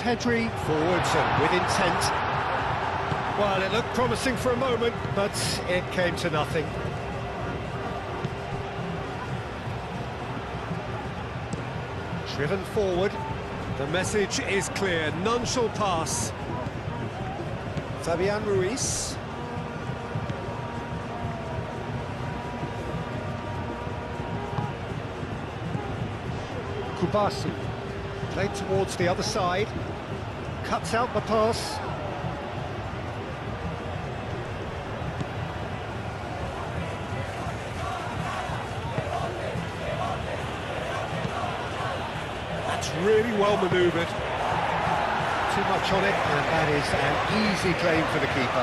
Pedri forwards and with intent. Well, it looked promising for a moment, but it came to nothing. Driven forward. The message is clear, none shall pass. Fabian Ruiz. Kubasu. Played towards the other side. Cuts out the pass. Really well manoeuvred. Too much on it, and that is an easy claim for the keeper.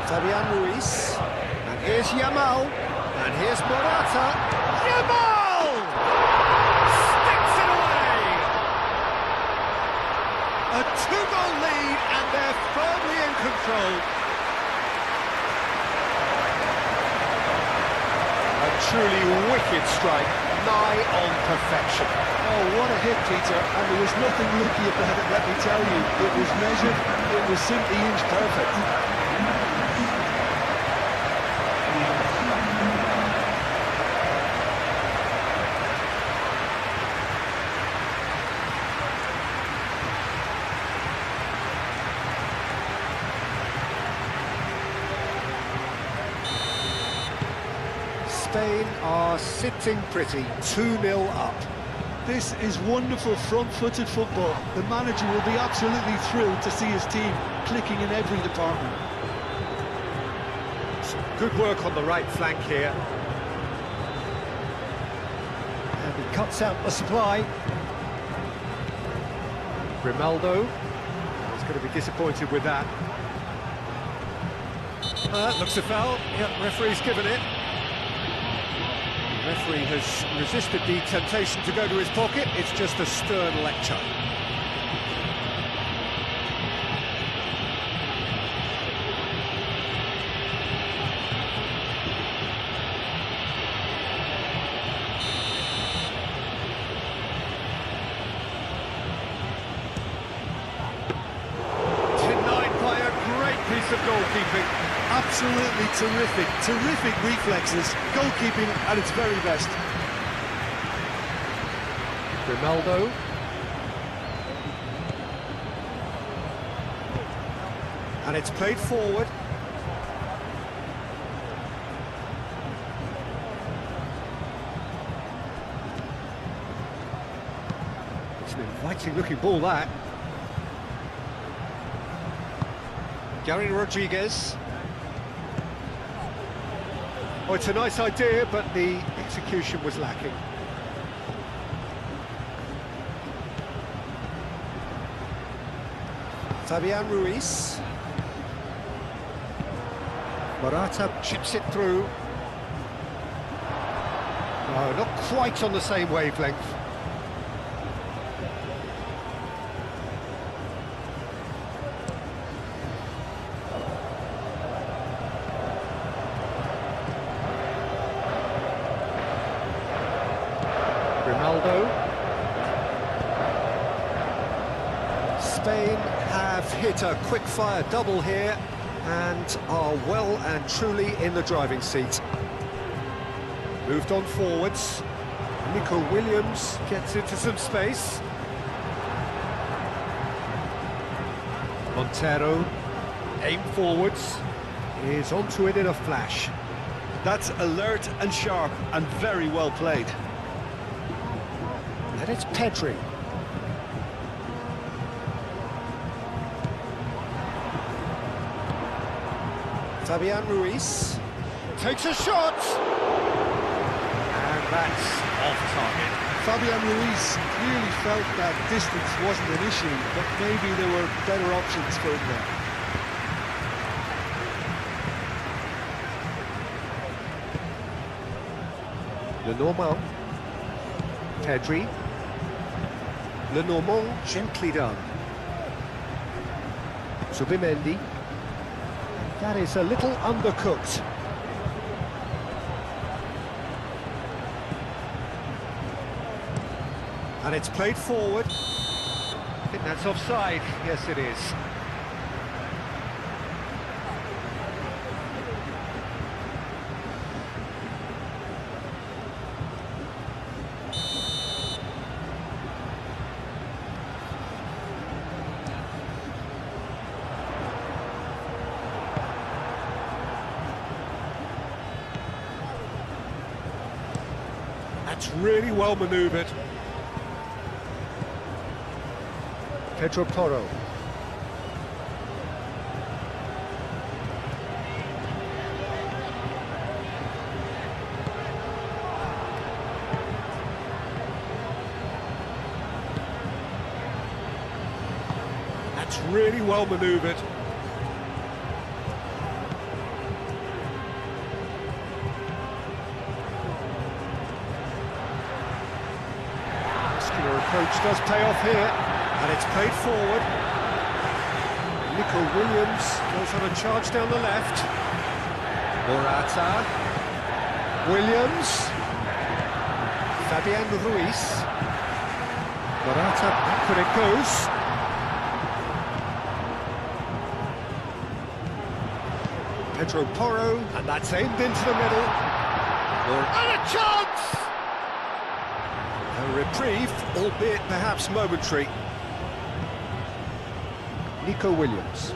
Fabian Ruiz, and here's Yamal, and here's Morata. Yamal! Sticks it away! A two-goal lead, and they're firmly in control. Truly wicked strike, nigh on perfection. Oh, what a hit, Peter, and there was nothing lucky about it, let me tell you. It was measured, it was simply inch perfect. Spain are sitting pretty, 2-0 up. This is wonderful front-footed football. The manager will be absolutely thrilled to see his team clicking in every department. Some good work on the right flank here. And he cuts out the supply. Grimaldo is going to be disappointed with that. Looks a foul. Yep, referee's given it. The referee has resisted the temptation to go to his pocket. It's just a stern lecture. Denied by a great piece of goalkeeping. Absolutely terrific reflexes, goalkeeping at its very best. Grimaldo. And it's played forward. It's an inviting looking ball, that. Gary Rodriguez. Oh, it's a nice idea, but the execution was lacking. Fabian Ruiz. Morata chips it through. No, not quite on the same wavelength. Grimaldo. Spain have hit a quick-fire double here and are well and truly in the driving seat. Moved on forwards. Nico Williams gets into some space. Montero, aim forwards, is onto it in a flash. That's alert and sharp and very well played. And it's Pedri. Fabian Ruiz takes a shot, and that's off target. Fabian Ruiz clearly felt that distance wasn't an issue, but maybe there were better options for him there. Lenormand. Pedri. Lenormand, gently done. Zubimendi. That is a little undercooked. And it's played forward. I think that's offside. Yes, it is. That's really well manoeuvred. Pedro Porro. That's really well manoeuvred. Muscular approach does pay off here. And it's played forward. Nico Williams goes on a charge down the left. Morata. Williams. Fabian Ruiz. Morata, backward it goes. Pedro Porro, and that's aimed into the middle. And a chance! A reprieve, albeit perhaps momentary. Nico Williams.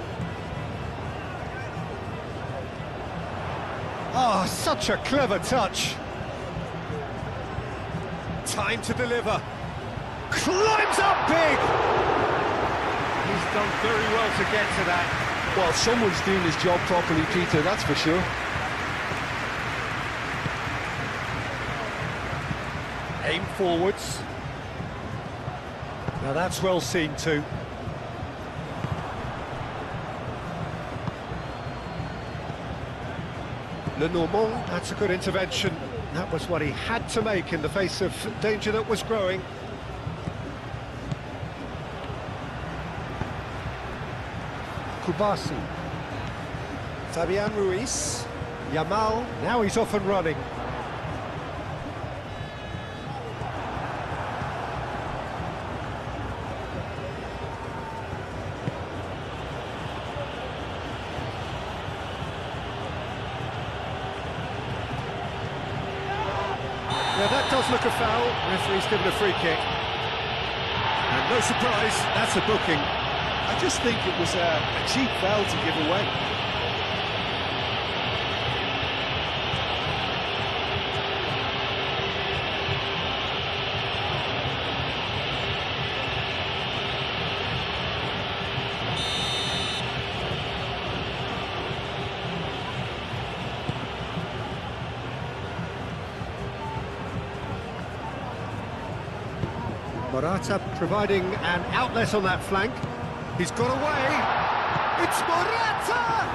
Ah, such a clever touch. Time to deliver. Climbs up big! He's done very well to get to that. Well, someone's doing his job properly, Peter, that's for sure. Aim forwards. Now that's well seen too. Lenormand, that's a good intervention. That was what he had to make in the face of danger that was growing. Kubasi. Fabian Ruiz. Yamal, now he's off and running. Yeah, that does look a foul. Referee's given a free kick. And no surprise, that's a booking. I just think it was a cheap foul to give away. Morata providing an outlet on that flank. He's got away. It's Morata!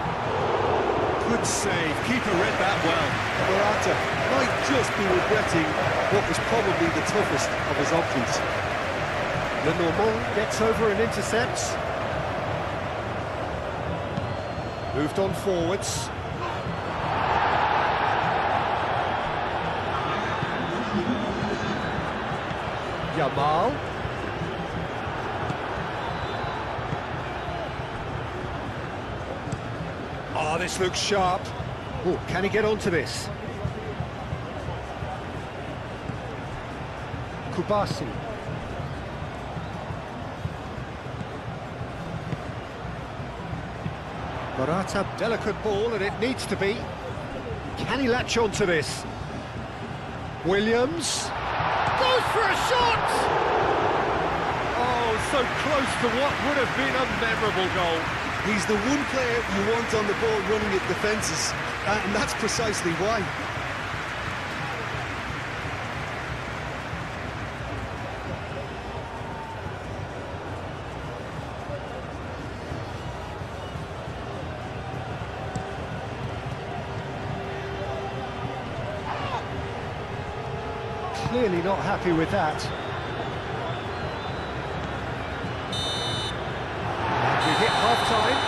Good save. Keeper read that well. Morata might just be regretting what was probably the toughest of his options. Lenormand gets over and intercepts. Moved on forwards. Yamal. Oh, this looks sharp. Oh, can he get onto this? Kubasi. Morata, delicate ball, and it needs to be. Can he latch onto this? Williams goes for a shot! Oh, so close to what would have been a memorable goal. He's the one player you want on the ball running at defences, and that's precisely why. Clearly not happy with that. We hit half-time.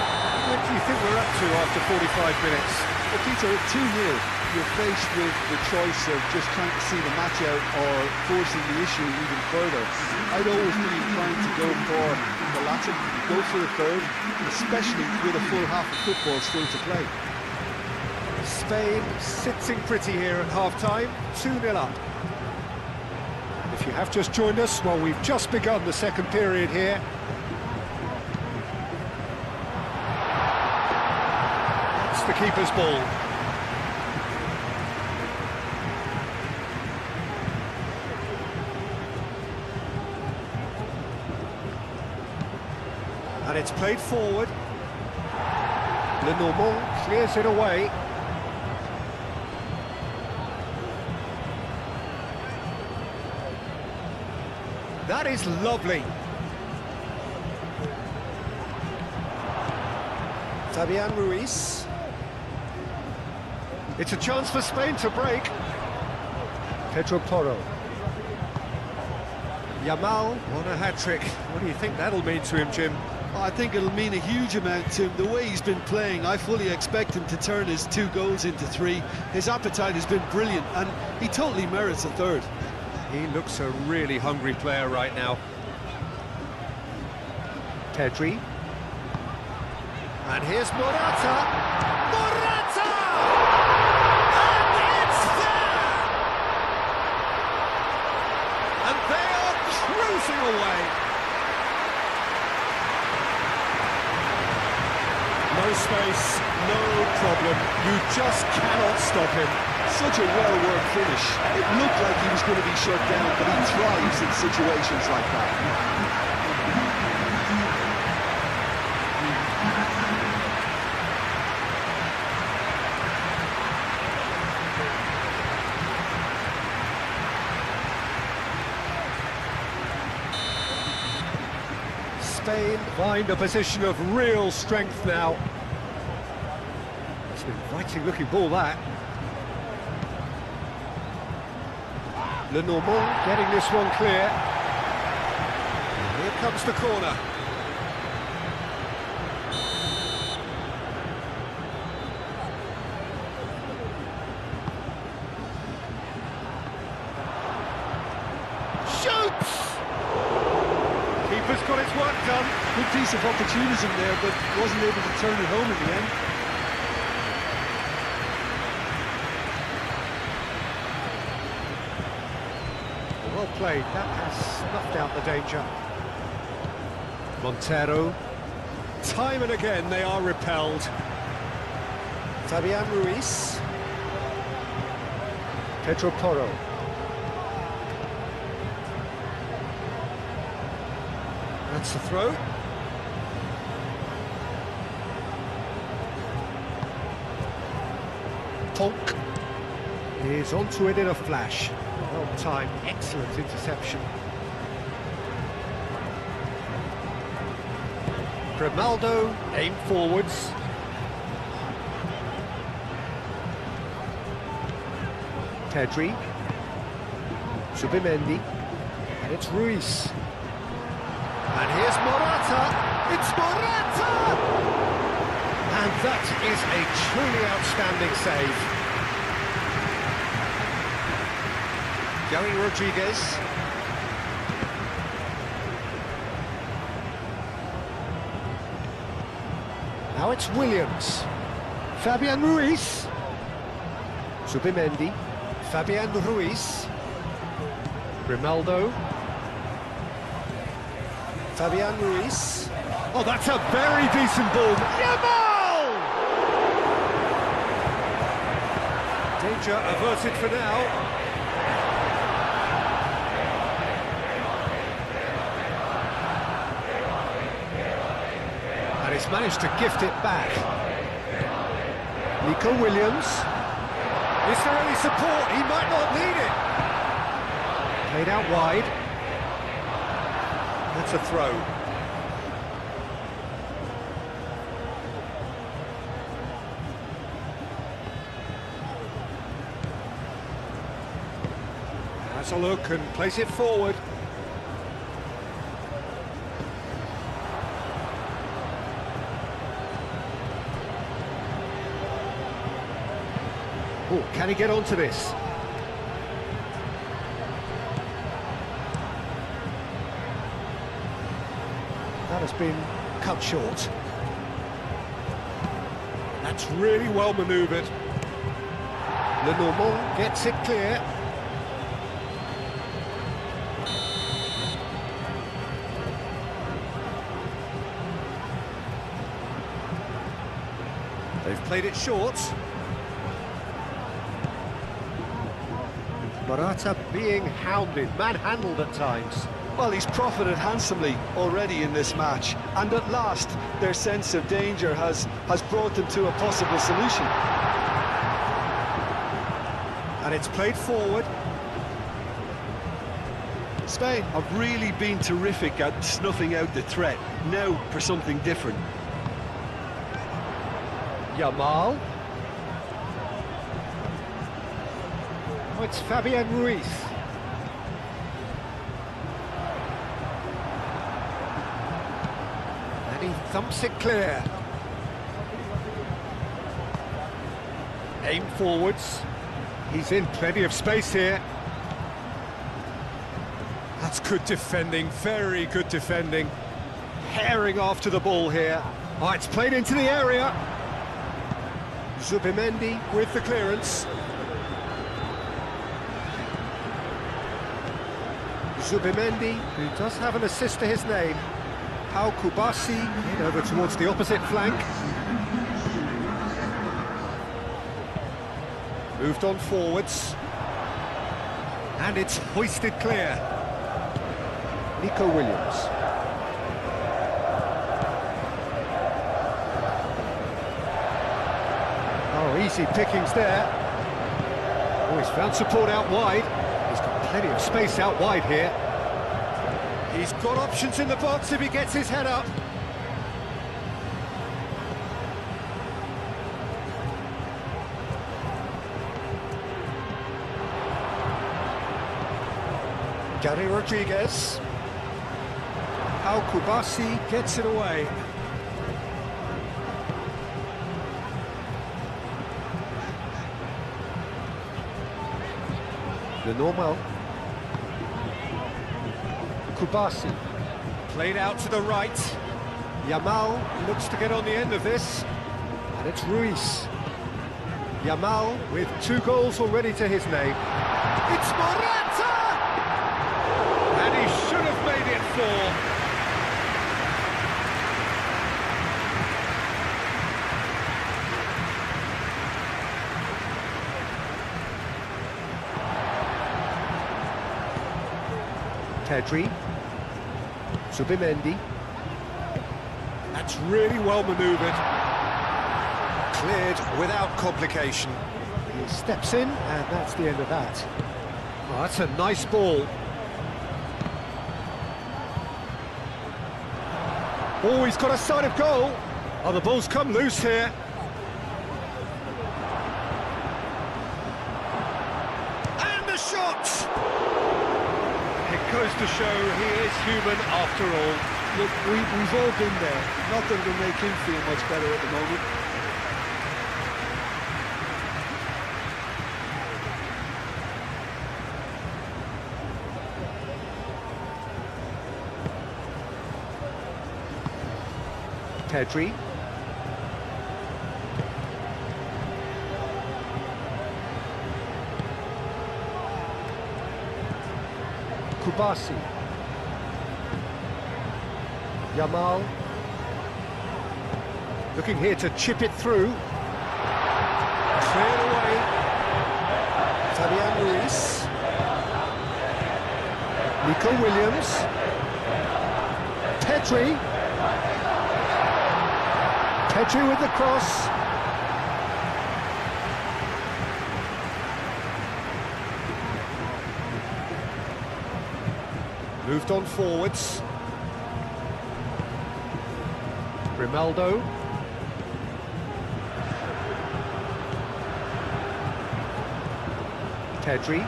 What do you think we're up to after 45 minutes? Well, Peter, at 2-0, you're faced with the choice of just trying to see the match out or forcing the issue even further, I'd always be inclined to go for the latter, go for the third, especially with a full half of football still to play. Spain sitting pretty here at half-time, 2-0 up. If you have just joined us, well, we've just begun the second period here. It's the keeper's ball. And it's played forward. Lenormand clears it away. That is lovely. Fabian Ruiz. It's a chance for Spain to break. Pedro Porro. Yamal won a hat-trick. What do you think that'll mean to him, Jim? I think it'll mean a huge amount to him. The way he's been playing, I fully expect him to turn his 2 goals into 3. His appetite has been brilliant, and he totally merits a third. He looks a really hungry player right now. Pedri. And here's Morata. Morata! And it's there! And they are cruising away. No space, no problem. You just cannot stop him. Such a well-worked finish. It looked like he was going to be shut down, but he thrives in situations like that. Spain find a position of real strength now. It's an inviting looking ball, that. Lenormand getting this one clear. And here comes the corner. Shoots! Keeper's got his work done. Good piece of opportunism there, but wasn't able to turn it home in the end. Well played, that has snuffed out the danger. Montero. Time and again they are repelled. Fabian Ruiz. Pedro Porro. That's the throw. Polk is onto it in a flash. Well timed, excellent interception. Grimaldo aimed forwards. Pedri. Zubimendi. And it's Ruiz. And here's Morata. It's Morata! And that is a truly outstanding save. Joey Rodriguez. Now it's Williams. Fabian Ruiz. Zubimendi. Fabian Ruiz. Grimaldo. Fabian Ruiz. Oh, that's a very decent ball. Yamal! Danger averted for now. And he's managed to gift it back. Nico Williams. Is there any support? He might not need it. Played out wide. That's a throw. Has a look and plays it forward. Oh, can he get onto this? That has been cut short. That's really well manoeuvred. Lenormand gets it clear. They've played it short. Morata being hounded, manhandled at times. Well, he's profited handsomely already in this match, and at last their sense of danger has brought them to a possible solution. And it's played forward. Spain have really been terrific at snuffing out the threat. Now for something different. Yamal. Oh, it's Fabian Ruiz. And he thumps it clear. Aim forwards. He's in plenty of space here. That's good defending, very good defending. Herring after the ball here. Oh, it's played into the area. Zubimendi with the clearance. Zubimendi, who does have an assist to his name. Pau Kubasi in over towards the opposite flank. Moved on forwards. And it's hoisted clear. Nico Williams. Oh, easy pickings there. Oh, he's found support out wide. He's got plenty of space out wide here. He's got options in the box if he gets his head up. Gary Rodriguez. Pau Kubasi gets it away. Lenormand. Kubasi. Played out to the right. Yamal looks to get on the end of this. And it's Ruiz. Yamal with 2 goals already to his name. It's Morata! And he should have made it 4. Pedri, Zubimendi. That's really well manoeuvred. Cleared without complication. He steps in, and that's the end of that. Oh, that's a nice ball. Oh, he's got a sight of goal. Oh, the ball's come loose here. And the shot! It goes to show he is human after all. Look, we've all been there. Not that it'll make him feel much better at the moment. Pedri. Kubasi. Yamal. Looking here to chip it through. Cleared away. Fabian Ruiz. Nico Williams. Pedri. Pedri with the cross. Moved on forwards. Grimaldo. Pedri.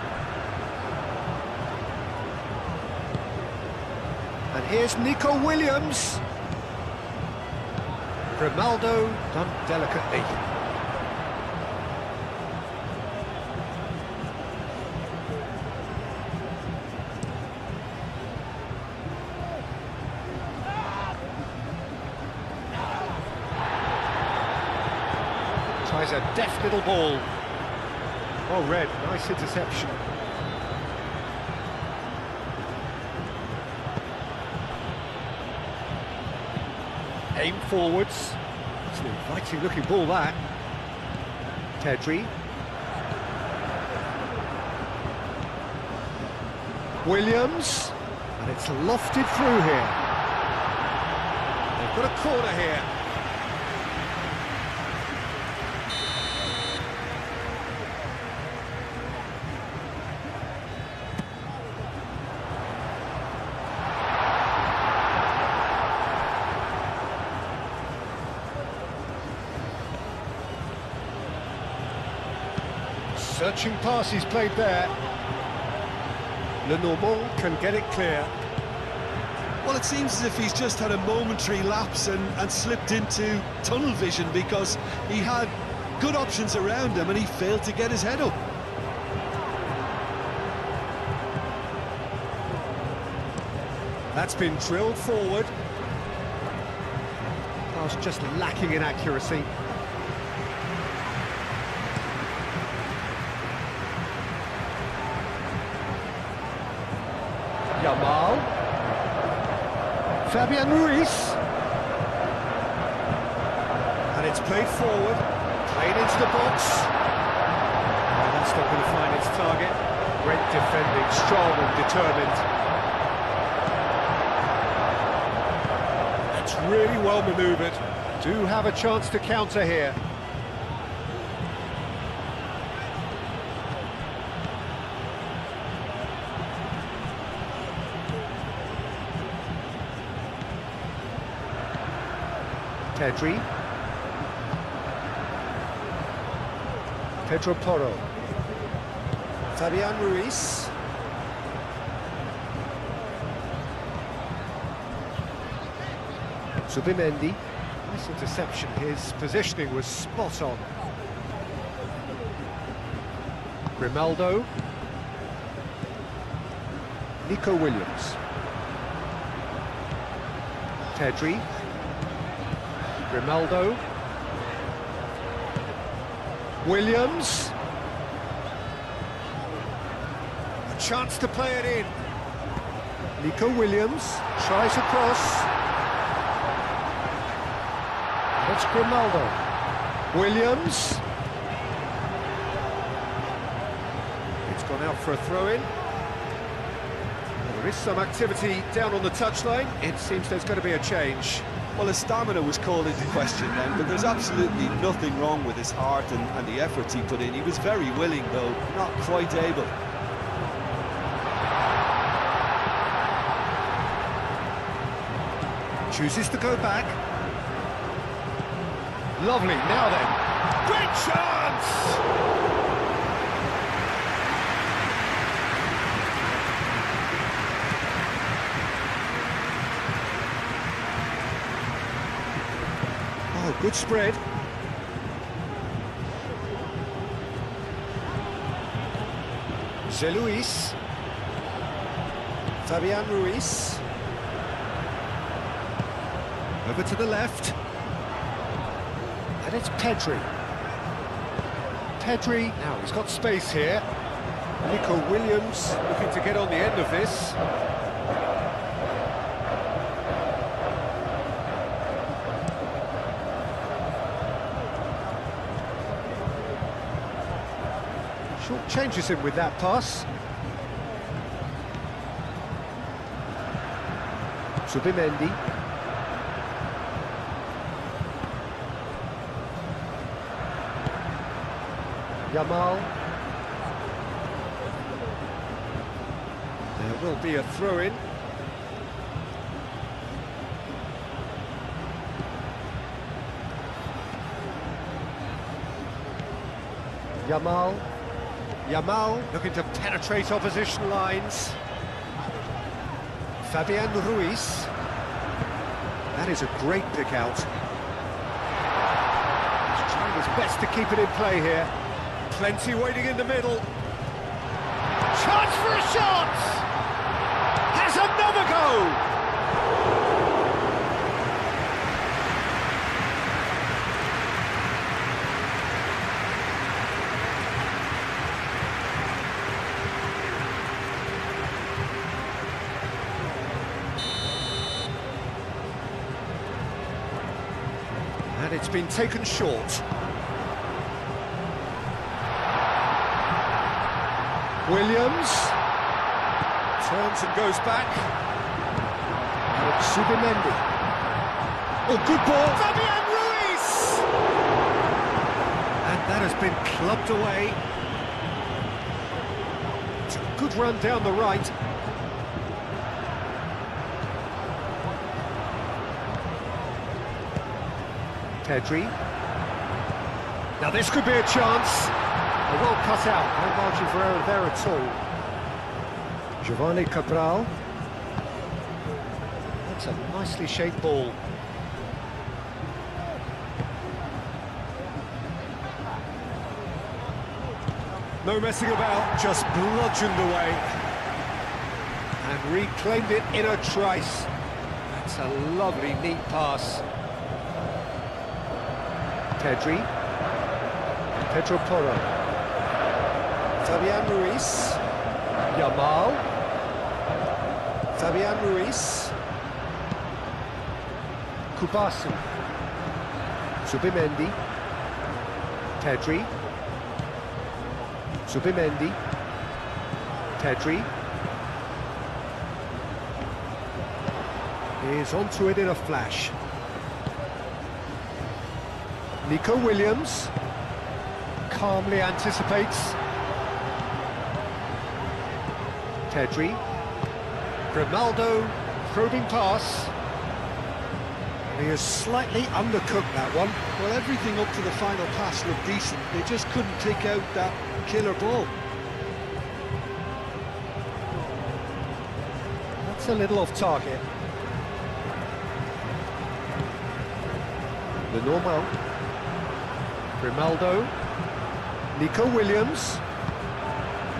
And here's Nico Williams. Grimaldo done delicately. is a deft little ball. Oh, Red, nice interception. Aim forwards. It's an inviting looking ball, that. Pedri. Williams. And it's lofted through here. They've got a corner here. Searching pass he's played there. Le Normand can get it clear. Well, it seems as if he's just had a momentary lapse and slipped into tunnel vision, because he had good options around him and he failed to get his head up. That's been drilled forward. Pass just lacking in accuracy. Yamal. Fabian Ruiz. And it's played forward, played into the box. Oh, that's not going to find its target. Great defending, strong and determined. That's really well manoeuvred. Do have a chance to counter here. Pedri. Pedro Porro. Fabian Ruiz. Zubimendi. Nice interception. His positioning was spot on. Grimaldo. Nico Williams. Pedri. Grimaldo. Williams. A chance to play it in. Nico Williams tries a cross. That's Grimaldo. Williams. It's gone out for a throw-in. There is some activity down on the touchline. It seems there's going to be a change. Well, his stamina was called into question then, but there's absolutely nothing wrong with his heart and the efforts he put in. He was very willing, though not quite able. Chooses to go back. Lovely, now then. Great chance! Oh, good spread. Luis. Fabian Ruiz. Over to the left. And it's Pedri. Pedri, now he's got space here. Nico Williams looking to get on the end of this. Short changes him with that pass. Zubimendi. Yamal. There will be a throw-in. Yamal. Yamal looking to penetrate opposition lines. Fabian Ruiz. That is a great pick out. He's trying his best to keep it in play here. Plenty waiting in the middle. Chance for a shot! Has another go! it's been taken short. Williams turns and goes back. And it's Subimendi. Oh, good ball. Fabian Ruiz! And that has been clubbed away. It's a good run down the right. Pedri. Now this could be a chance. A well cut out, no margin for error there at all. Giovanni Cabral. That's a nicely shaped ball. No messing about, just bludgeoned away. And reclaimed it in a trice. That's a lovely, neat pass. Pedri. Pedro Porro. Fabian Ruiz. Yamal. Fabian Ruiz. Kubasu. Subimendi. Pedri. Subimendi. Pedri. Is onto it in a flash. Nico Williams calmly anticipates. Pedri. Grimaldo, probing pass. He has slightly undercooked that one. Well, everything up to the final pass looked decent. They just couldn't take out that killer ball. That's a little off target. The normal. Grimaldo. Nico Williams.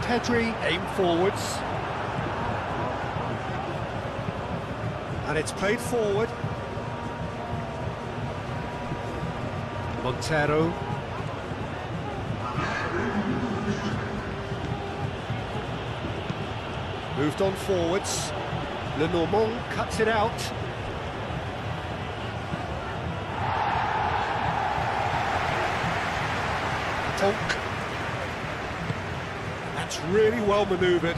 Pedri aim forwards. And it's played forward. Montero. Moved on forwards. Lenormand cuts it out. Tonk. That's really well manoeuvred.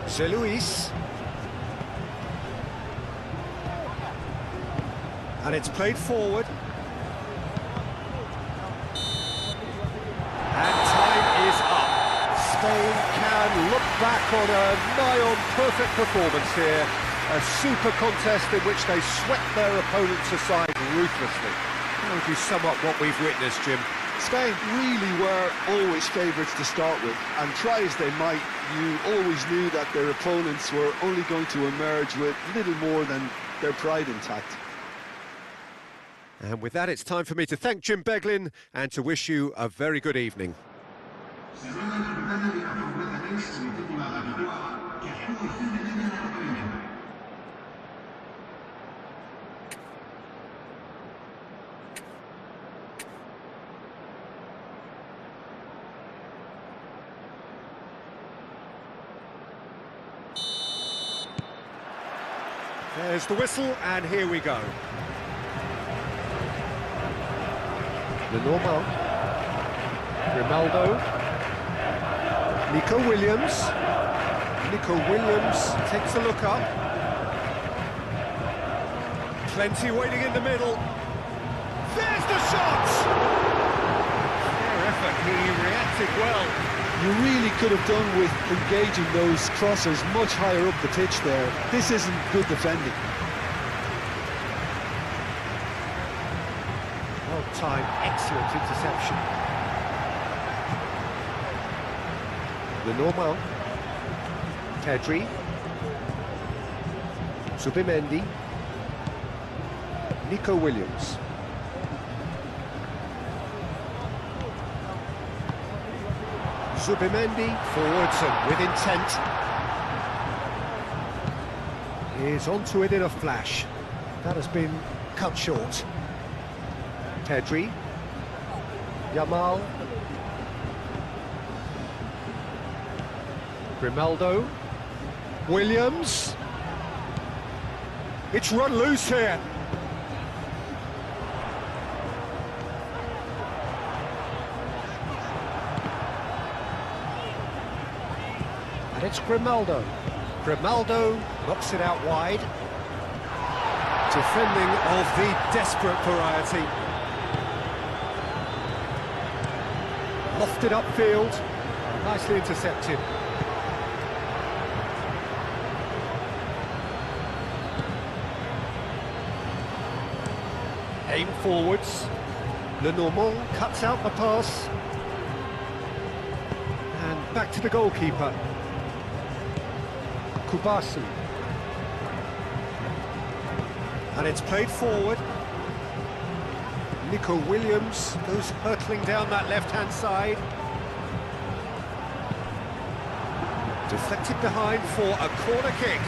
C'est Luis. And it's played forward. And time is up. Spain can look back on a nigh-on perfect performance here. A super contest in which they swept their opponents aside ruthlessly. How would you sum up what we've witnessed, Jim? Spain really were always favourites to start with, and try as they might, you always knew that their opponents were only going to emerge with little more than their pride intact. And with that, it's time for me to thank Jim Beglin and to wish you a very good evening. There's the whistle, and here we go. Lenormand. Grimaldo. Nico Williams. Nico Williams takes a look up. Plenty waiting in the middle. There's the shot! Fair effort, he reacted well. You really could have done with engaging those crossers much higher up the pitch there. This isn't good defending. Well-timed, excellent interception. Lenormand. Pedri. Subimendi. Nico Williams. Subimendi forwards and with intent. Is onto it in a flash. That has been cut short. Pedri. Yamal. Grimaldo. Williams. It's run loose here. And it's Grimaldo. Grimaldo knocks it out wide. Defending of the desperate variety. Lofted upfield. Nicely intercepted. Aim forwards. Lenormand cuts out the pass. And back to the goalkeeper. Kubasi. And it's played forward. Nico Williams goes hurtling down that left-hand side. Deflected behind for a corner kick.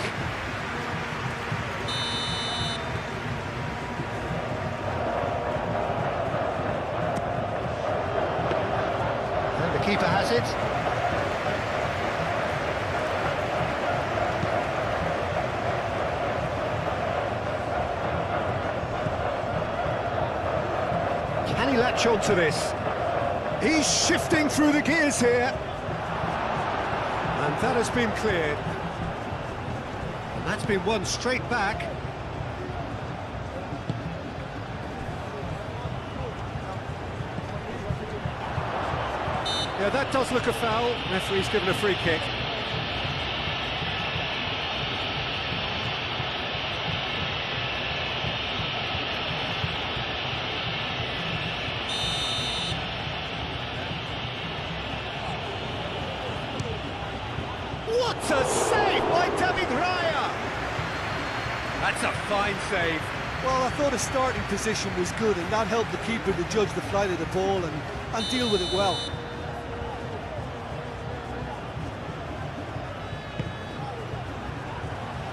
And the keeper has it. Can he latch on to this? He's shifting through the gears here. And that has been cleared. And that's been won straight back. Yeah, that does look a foul. Referee's given a free kick. What a save by David Raya! That's a fine save. Well, I thought his starting position was good, and that helped the keeper to judge the flight of the ball and deal with it well.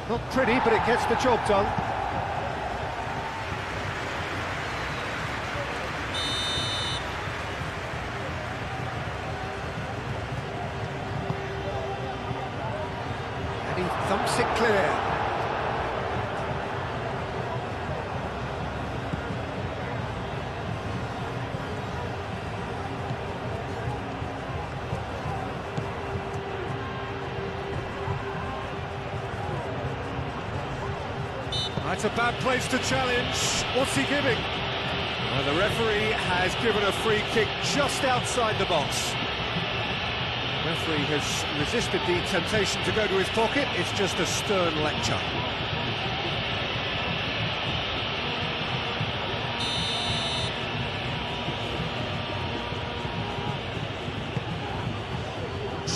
Not pretty, but it gets the job done. And he thumps it clear. That's a bad place to challenge. What's he giving? Well, the referee has given a free kick just outside the box. The referee has resisted the temptation to go to his pocket. It's just a stern lecture.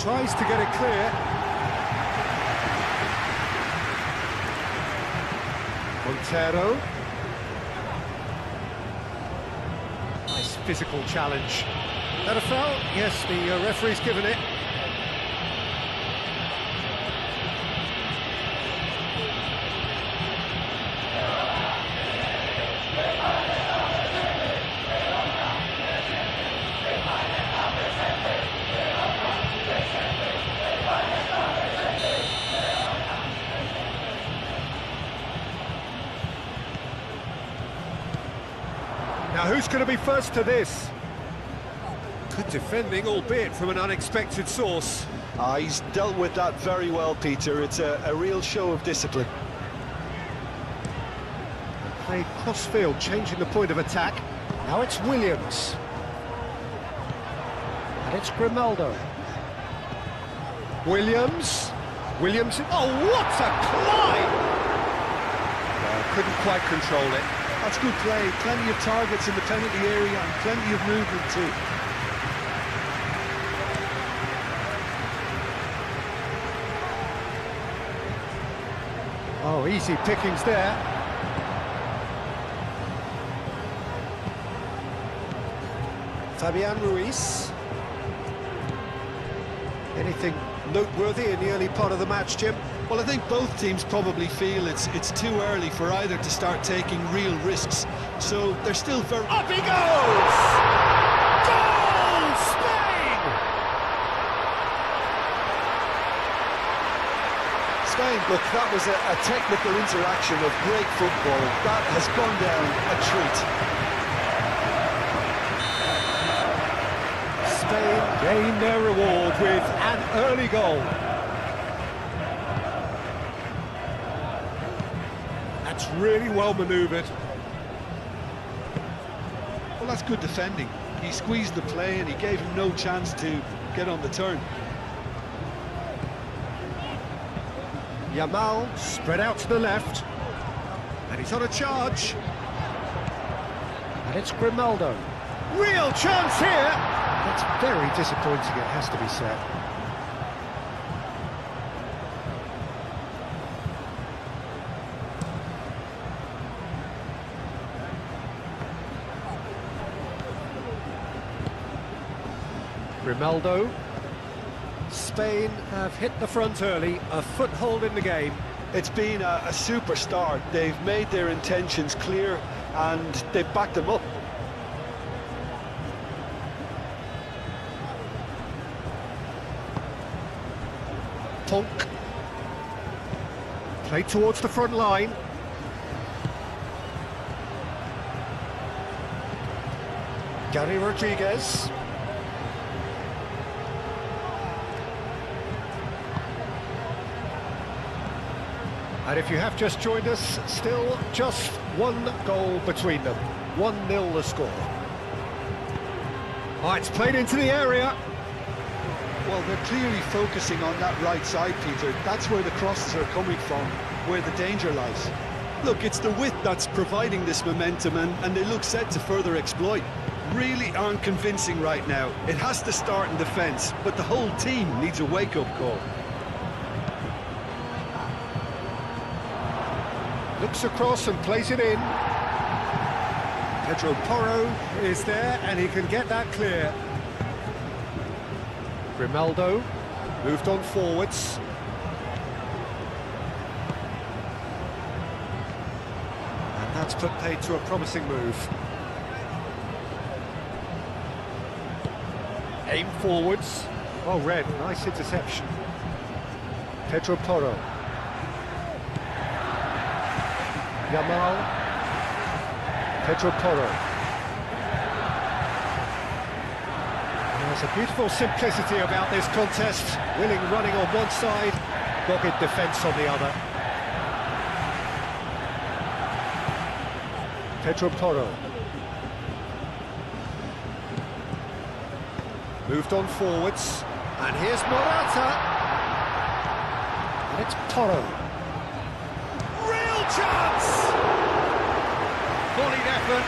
Tries to get it clear. Montero. Nice physical challenge. That a foul? Yes, the referee's given it. Now, who's going to be first to this? Good defending, albeit from an unexpected source. He's dealt with that very well, Peter. It's a real show of discipline. Played cross-field, changing the point of attack. Now it's Williams. And it's Grimaldo. Williams. Oh, what a climb! Well, couldn't quite control it. That's good play. Plenty of targets in the penalty area and plenty of movement too. Oh, easy pickings there. Fabian Ruiz. Anything noteworthy in the early part of the match, Jim? Well, I think both teams probably feel it's too early for either to start taking real risks. So they're still very... Up he goes! Goal! Spain! Spain, look, that was a technical interaction of great football. That has gone down a treat. Spain gain their reward with an early goal. That's really well manoeuvred. Well, that's good defending. He squeezed the play and he gave him no chance to get on the turn. Yamal spread out to the left. And he's on a charge. And it's Grimaldo. Real chance here! That's very disappointing, it has to be said. Grimaldo. Spain have hit the front early, a foothold in the game. It's been a super start. They've made their intentions clear and they've backed them up. Tonk. Played towards the front line. Gary Rodriguez. And if you have just joined us, still just one goal between them. 1-0 the score. Oh, it's played into the area. Well, they're clearly focusing on that right side, Peter. That's where the crosses are coming from, where the danger lies. Look, it's the width that's providing this momentum, and they look set to further exploit. Really aren't convincing right now. It has to start in defence, but the whole team needs a wake-up call. Looks across and plays it in. Pedro Porro is there and he can get that clear. Grimaldo moved on forwards. And that's put paid to a promising move. Aim forwards. Oh, Red, nice interception. Pedro Porro. Yamal, Pedro Porro. There's a beautiful simplicity about this contest. Willing running on one side, dogged defence on the other. Pedro Porro. Moved on forwards, and here's Morata. And it's Porro. Chance! Volleyed effort.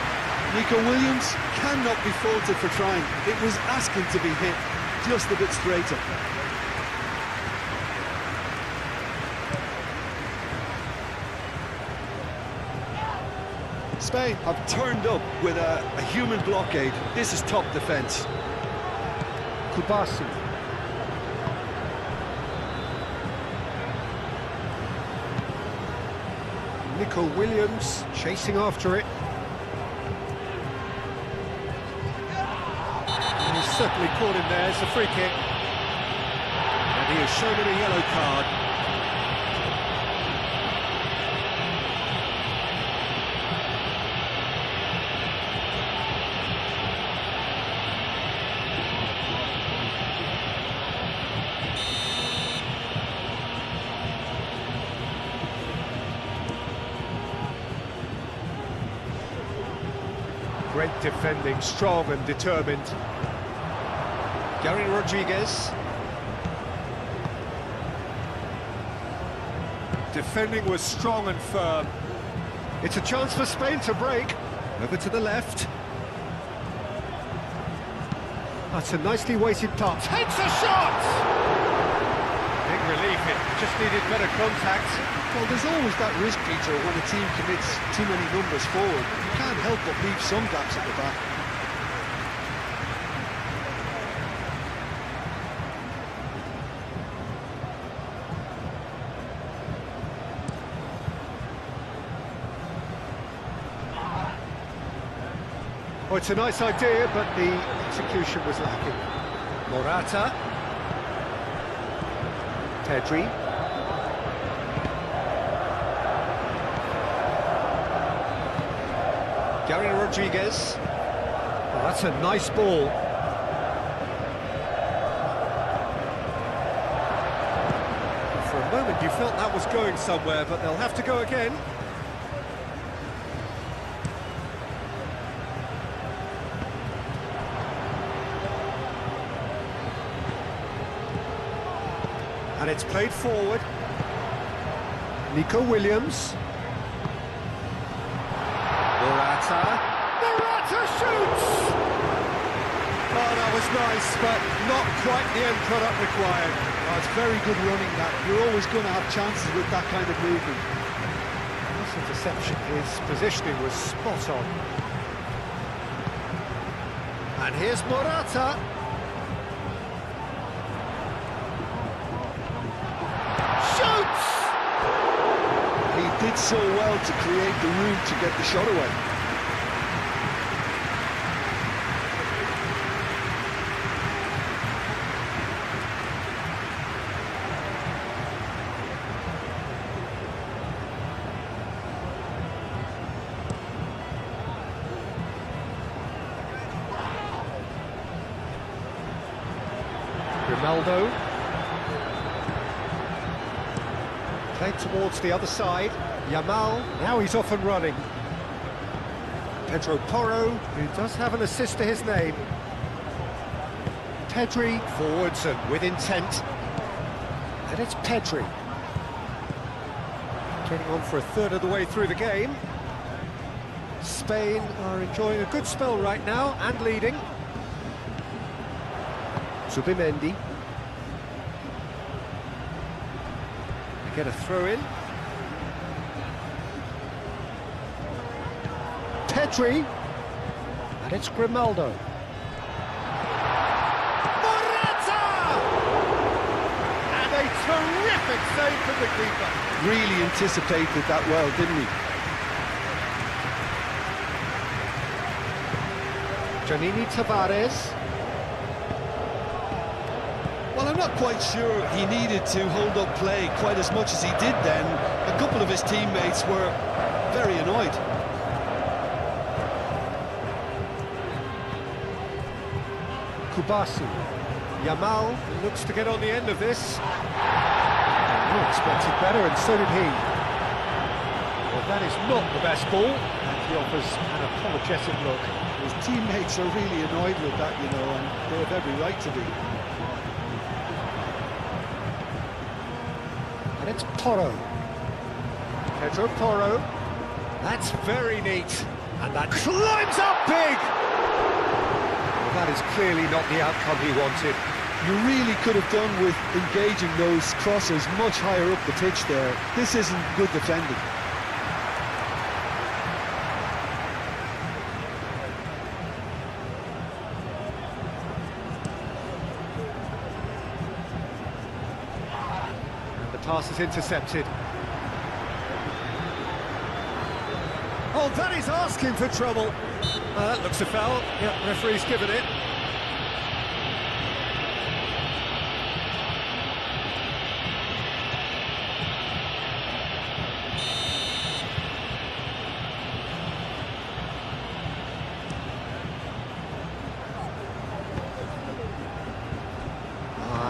Nico Williams cannot be faulted for trying. It was asking to be hit just a bit straighter. Spain have turned up with a human blockade. This is top defence. Kubasi. Nico Williams chasing after it. And he's certainly caught him there. It's a free kick. And he has shown him a yellow card. Great defending, strong and determined. Gary Rodriguez. Defending was strong and firm. It's a chance for Spain to break. Over to the left. That's a nicely weighted touch. Heads a shot! Big relief, it just needed better contact. Well, there's always that risk, Peter, when a team commits too many numbers forward. You can't help but leave some gaps at the back. Well, it's a nice idea, but the execution was lacking. Morata. Pedri. Gary Rodriguez. Oh, that's a nice ball. For a moment you felt that was going somewhere, but they'll have to go again. And it's played forward. Nico Williams. Morata shoots! Oh, that was nice, but not quite the end product required. Oh, it's very good running that. You're always going to have chances with that kind of movement. That's interception. His positioning was spot on. And here's Morata. Shoots! He did so well to create the room to get the shot away. Ronaldo. Played towards the other side. Yamal, now he's off and running. Pedro Porro, who does have an assist to his name. Pedri, forwards and with intent. And it's Pedri. Getting on for a third of the way through the game. Spain are enjoying a good spell right now and leading. Zubimendi. They get a throw in. Pedri. And it's Grimaldo. Morata! And a terrific save from the keeper. Really anticipated that well, didn't he? Giannini Tavares. Well, I'm not quite sure he needed to hold up play quite as much as he did then. A couple of his teammates were very annoyed. Kubasi. Yamal looks to get on the end of this. He expected better, and so did he. Well, that is not the best ball, and he offers an apologetic look. His teammates are really annoyed with that, you know, and they have every right to be. And it's Porro. Pedro Porro. That's very neat. And that climbs up big! Well, that is clearly not the outcome he wanted. You really could have done with engaging those crosses much higher up the pitch there. This isn't good defending. Pass is intercepted. Oh, that is asking for trouble. That looks a foul. Yeah, referee's given it.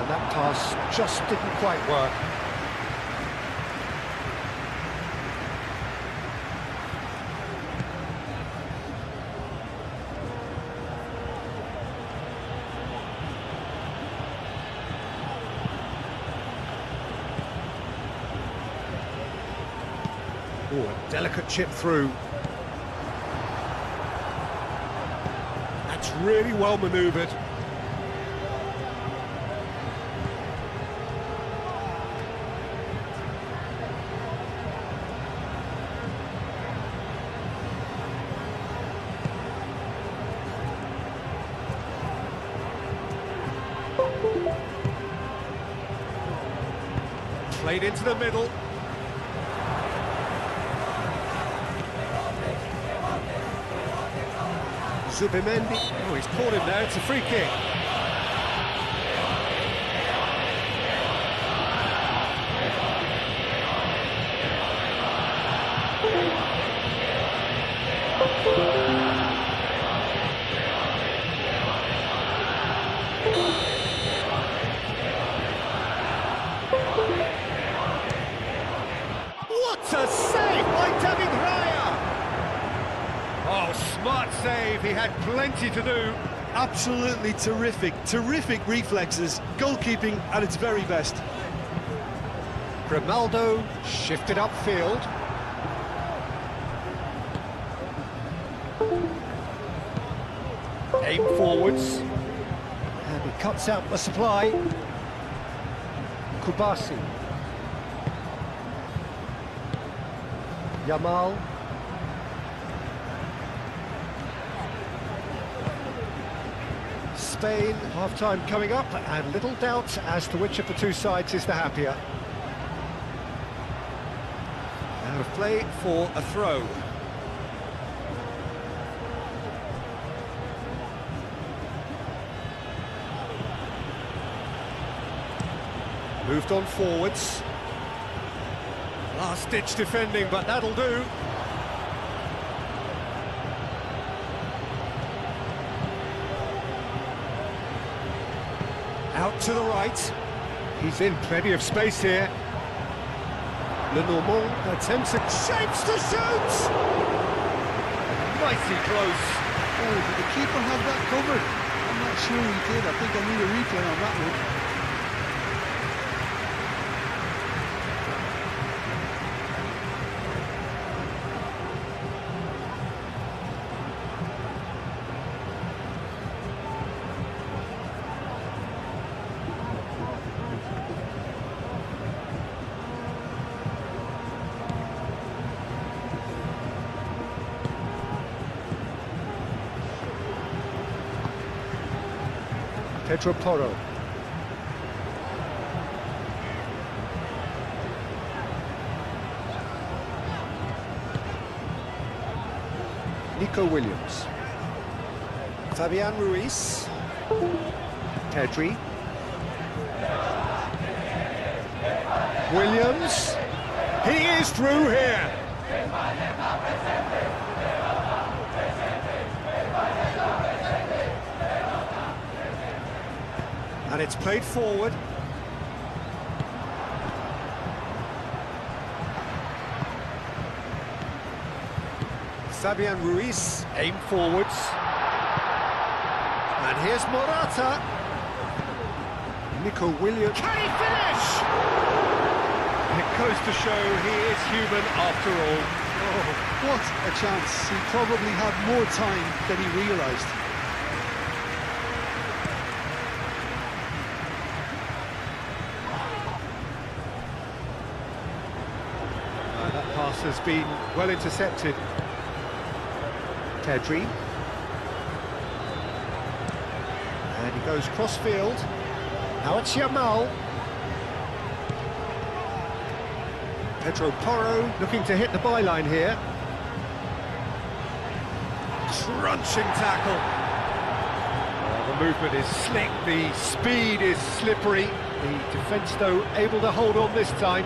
That pass just didn't quite work. Oh, a delicate chip through. That's really well manoeuvred. Played into the middle. Zubimendi. Oh, he's caught him there. It's a free kick. What a save by David Raya! Oh, smart save. He had plenty to do. Absolutely terrific reflexes, goalkeeping at its very best. Grimaldo shifted upfield. Aim forwards. And he cuts out the supply. Kubasi. Yamal. Spain, half-time coming up, and little doubt as to which of the two sides is the happier. Out of play for a throw. Moved on forwards. Last-ditch defending, but that'll do. Out to the right. He's in plenty of space here. Lenormand attempts it. Shapes to shoot! Mighty close. Oh, did the keeper have that covered? I'm not sure he did. I think I need a replay on that one. Pedro Porro. Nico Williams. Fabian Ruiz. Pedri. Williams. He is through here. And it's played forward. Fabian Ruiz, aim forwards. And here's Morata. Nico Williams. Can he finish? It goes to show he is human after all. Oh, what a chance. He probably had more time than he realised. Has been well intercepted. Pedri. And he goes cross-field. Now it's Yamal. Pedro Porro looking to hit the byline here. Crunching tackle. The movement is slick, the speed is slippery. The defence, though, able to hold on this time.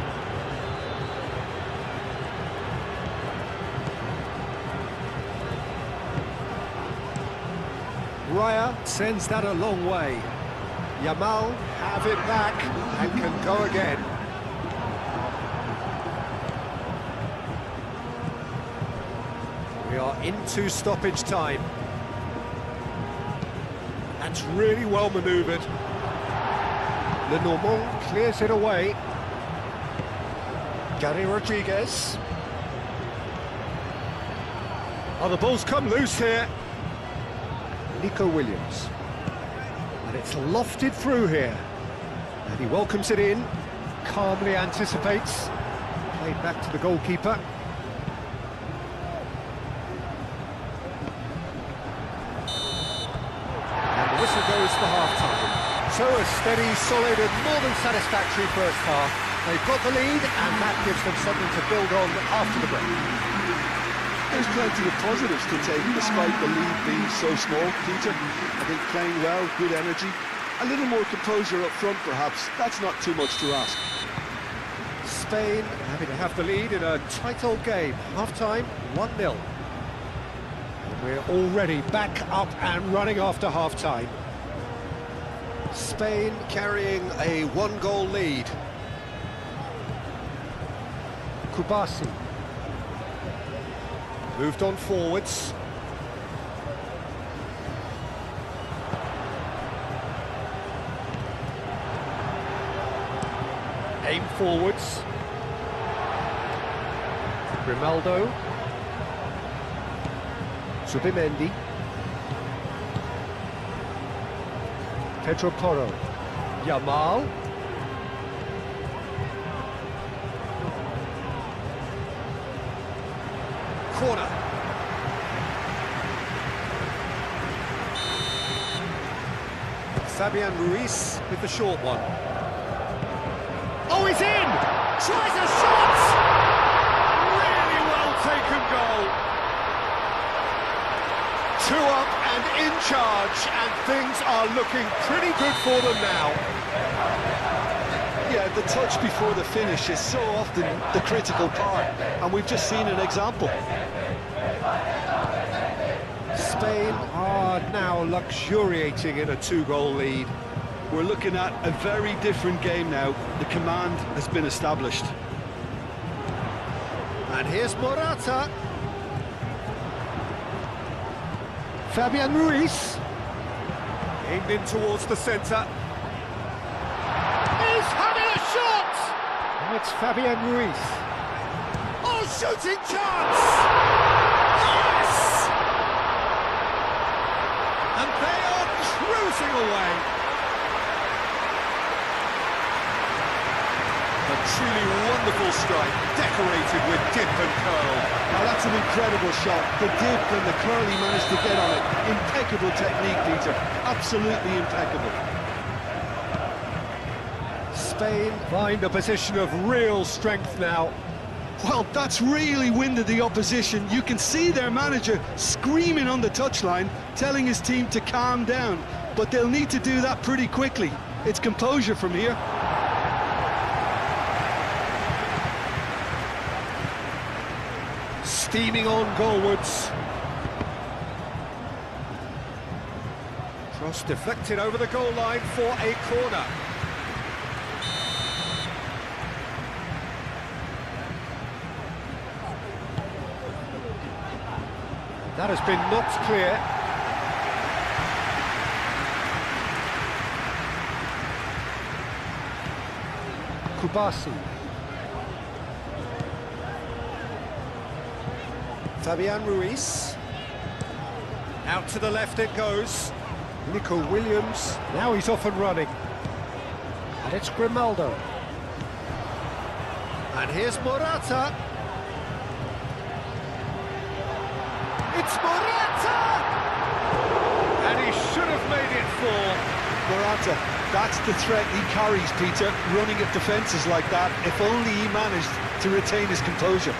Raya sends that a long way. Yamal have it back and can go again. We are into stoppage time. That's really well manoeuvred. Lenormand clears it away. Gary Rodriguez. Oh, the ball's come loose here. Nico Williams. And it's lofted through here. And he welcomes it in, calmly anticipates. Played back to the goalkeeper. And the whistle goes for half-time. So a steady, solid and more than satisfactory first half. They've got the lead and that gives them something to build on after the break. There's plenty of positives to take, despite the lead being so small, Peter. I think playing well, good energy. A little more composure up front, perhaps. That's not too much to ask. Spain having to have the lead in a tight old game. Half-time, 1-0. And we're already back up and running after half-time. Spain carrying a one-goal lead. Kubasi. Moved on forwards. Aim forwards. Grimaldo. Subimendi. Pedro Porro. Yamal. Corner. Fabian Ruiz with the short one. Oh, he's in! Tries a shot! Really well taken goal. 2 up and in charge, and things are looking pretty good for them now. Yeah, the touch before the finish is so often the critical part, and we've just seen an example. Spain are now luxuriating in a 2-goal lead. We're looking at a very different game now. The command has been established. And here's Morata. Fabian Ruiz. Aimed in towards the centre. He's having a shot! Now it's Fabian Ruiz. Oh, shooting chance! Yes! And they are cruising away. A truly wonderful strike, decorated with dip and curl. Now that's an incredible shot. The dip and the curl he managed to get on it. Impeccable technique, Peter. Absolutely impeccable. Spain find a position of real strength now. Well, that's really winded the opposition. You can see their manager screaming on the touchline, telling his team to calm down. But they'll need to do that pretty quickly. It's composure from here. Steaming on goalwards. Cross deflected over the goal line for a corner. That has been knocked clear. Kubasi. Fabian Ruiz. Out to the left it goes. Nico Williams. Now he's off and running. And it's Grimaldo. And here's Morata. It's Morata! And he should have made it 4. Morata, that's the threat he carries, Peter, running at defences like that, if only he managed to retain his composure.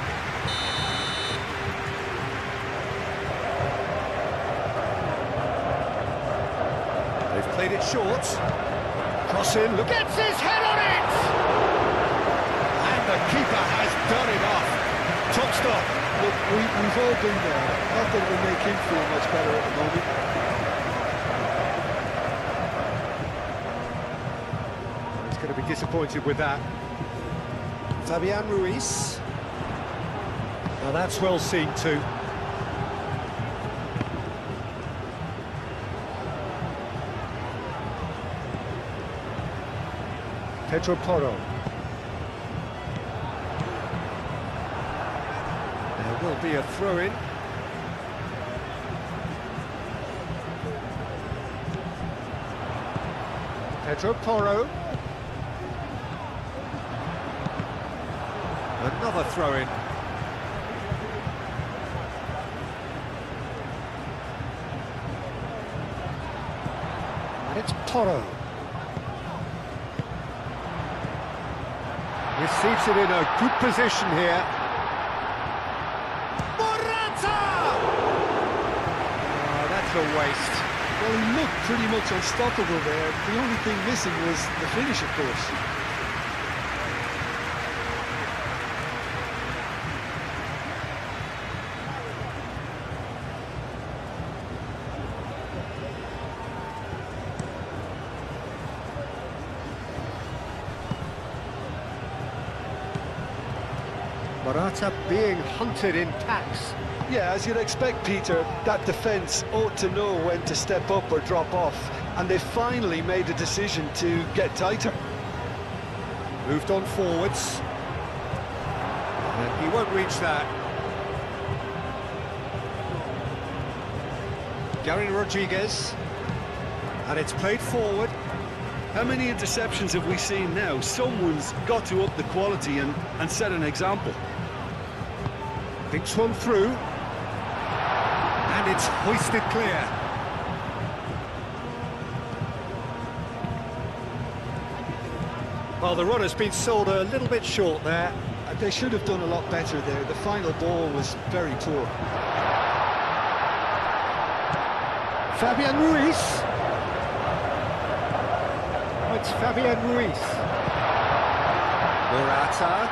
They've played it short. Cross in, look, gets his head on it! And the keeper has done it off. Top stop. Look, we've all been there. Not that it will make him feel much better at the moment. He's going to be disappointed with that. Fabian Ruiz. Now that's well seen too. Pedro Porro. There will be a throw-in. Pedro Porro. Another throw-in. And it's Porro. Receives it in a good position here. Morata! Oh, that's a waste. Well, he looked pretty much unstoppable there. The only thing missing was the finish, of course. Morata being hunted in packs. Yeah, as you'd expect, Peter, that defence ought to know when to step up or drop off, and they finally made a decision to get tighter. Moved on forwards. And he won't reach that. Gary Rodriguez. And it's played forward. How many interceptions have we seen now? Someone's got to up the quality and set an example. Thinks one through. And it's hoisted clear. Well, the run has been sold a little bit short there. They should have done a lot better there. The final ball was very poor. Fabian Ruiz. Oh, it's Fabian Ruiz. Morata.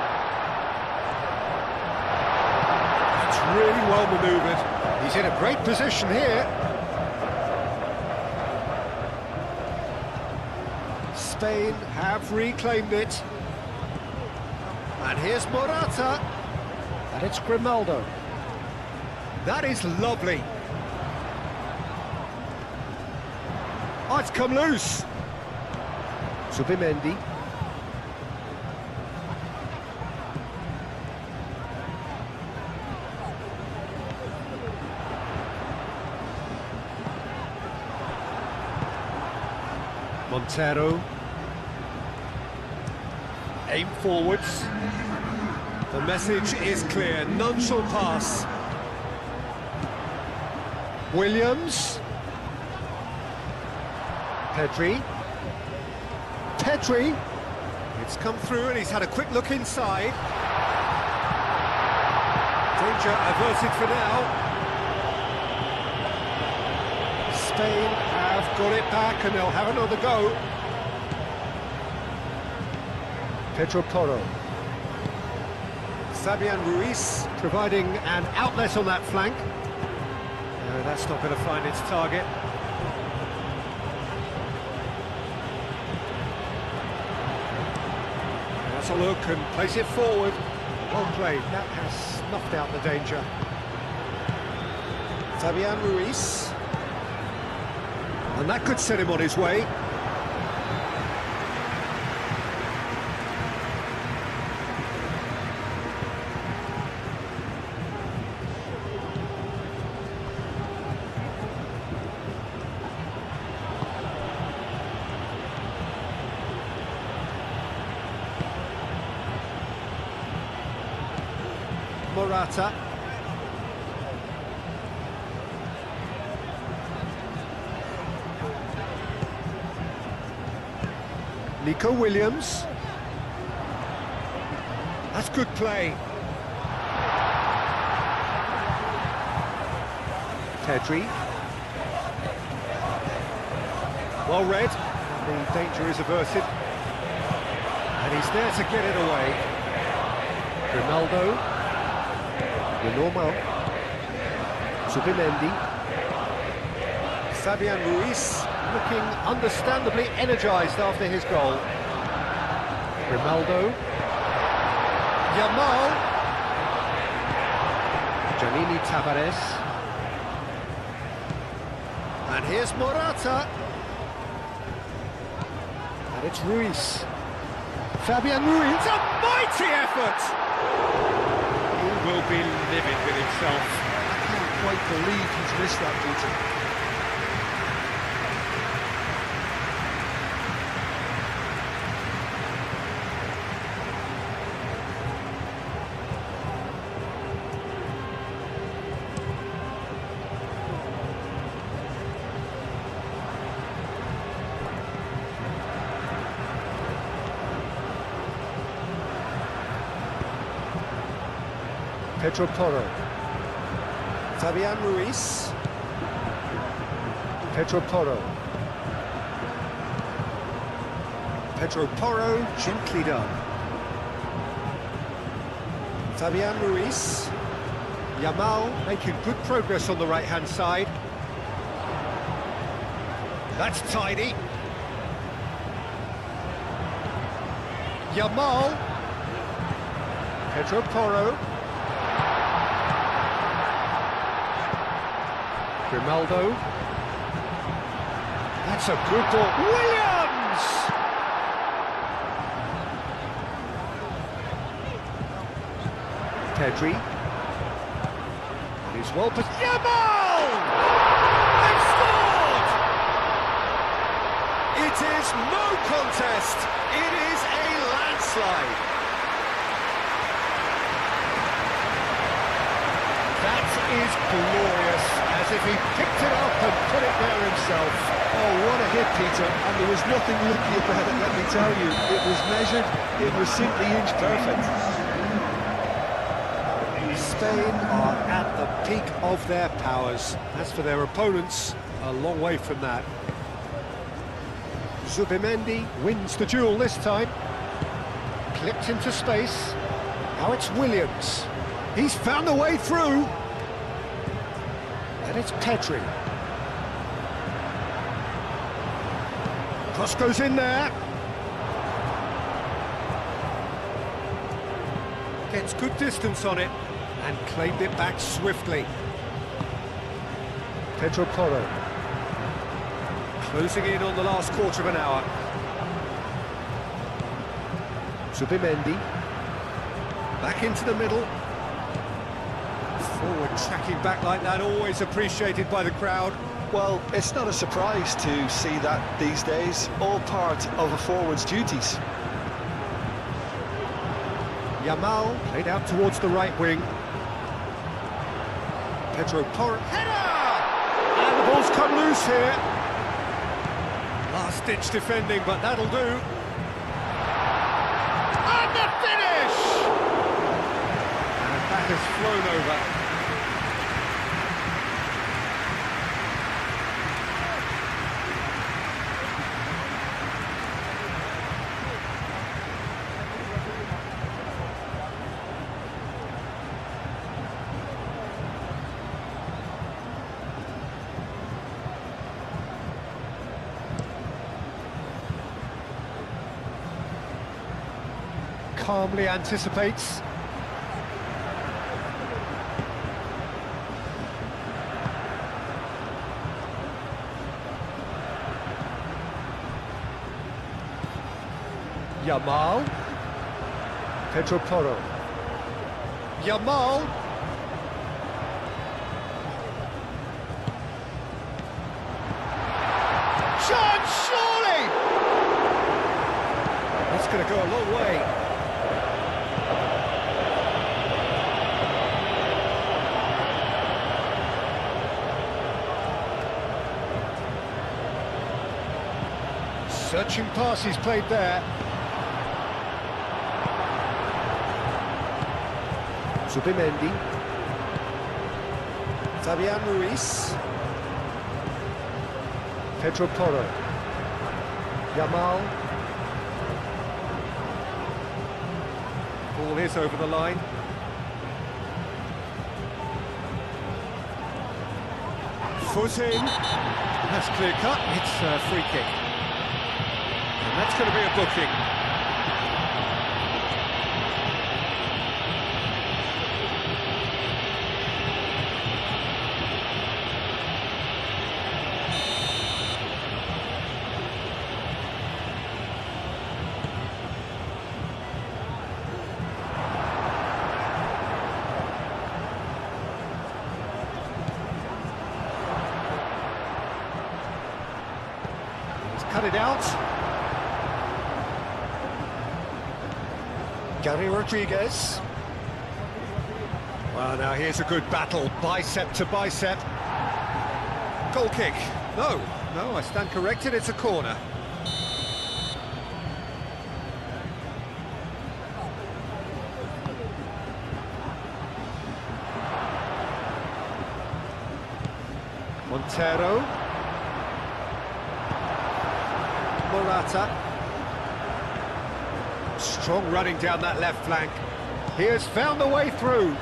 It's really well manoeuvred. He's in a great position here. Spain have reclaimed it. And here's Morata. And it's Grimaldo. That is lovely. Oh, it's come loose. Zubimendi. Montero. Aim forwards. The message is clear, none shall pass. Williams. Pedri. It's come through and he's had a quick look inside. Danger averted for now. Spain have got it back and they'll have another go. Pedro Porro. Fabian Ruiz providing an outlet on that flank. No, that's not going to find its target. That's a look and place it forward. Well played, that has snuffed out the danger. Fabian Ruiz. And that could set him on his way. Morata. Nico Williams. That's good play. Pedri. Well read. The danger is averted. And he's there to get it away. Ronaldo. Normal. Zubimendi. Fabian Ruiz looking understandably energised after his goal. Grimaldo. Yamal. Janini Tavares. And here's Morata. And it's Ruiz. Fabian Ruiz. A mighty effort! Will be livid with himself. I can't quite believe he's missed that, Peter. Pedro Porro. Fabian Ruiz. Pedro Porro. Pedro Porro, gently done. Fabian Ruiz. Yamal making good progress on the right-hand side. That's tidy. Yamal. Pedro Porro. Grimaldo. That's a good ball. Williams! Pedri. And he's well put. Yamal! They've scored! It is no contest. It is a landslide. That is glorious, as if he picked it up and put it there himself. Oh, what a hit, Peter, and there was nothing lucky about it, let me tell you. It was measured, it was simply inch perfect. Spain are at the peak of their powers. As for their opponents, a long way from that. Zubimendi wins the duel this time. Clipped into space. Now it's Williams. He's found a way through. And it's Pedri. Cross goes in there. Gets good distance on it and claimed it back swiftly. Pedro Porro. Closing in on the last quarter of an hour. Zubimendi. Back into the middle. Forward tracking back like that, always appreciated by the crowd. Well, it's not a surprise to see that these days, all part of a forward's duties. Yamal played out towards the right wing. Pedro Porro. Header! And the ball's come loose here. Last-ditch defending, but that'll do. And the finish! And that has flown over. Calmly anticipates. Yamal. Pedro Porro. Yamal. Chance, surely! That's going to go a long way. Searching pass he's played there. Zubimendi. Fabian Ruiz. Pedro Porro. Yamal. Ball is over the line. Foot in. That's clear cut. It's a free kick. And that's going to be a booking. He's cut it out. Gary Rodriguez. Well, now here's a good battle, bicep to bicep. Goal kick. No, I stand corrected, it's a corner. Montero. Morata. Strong running down that left flank. He has found the way through.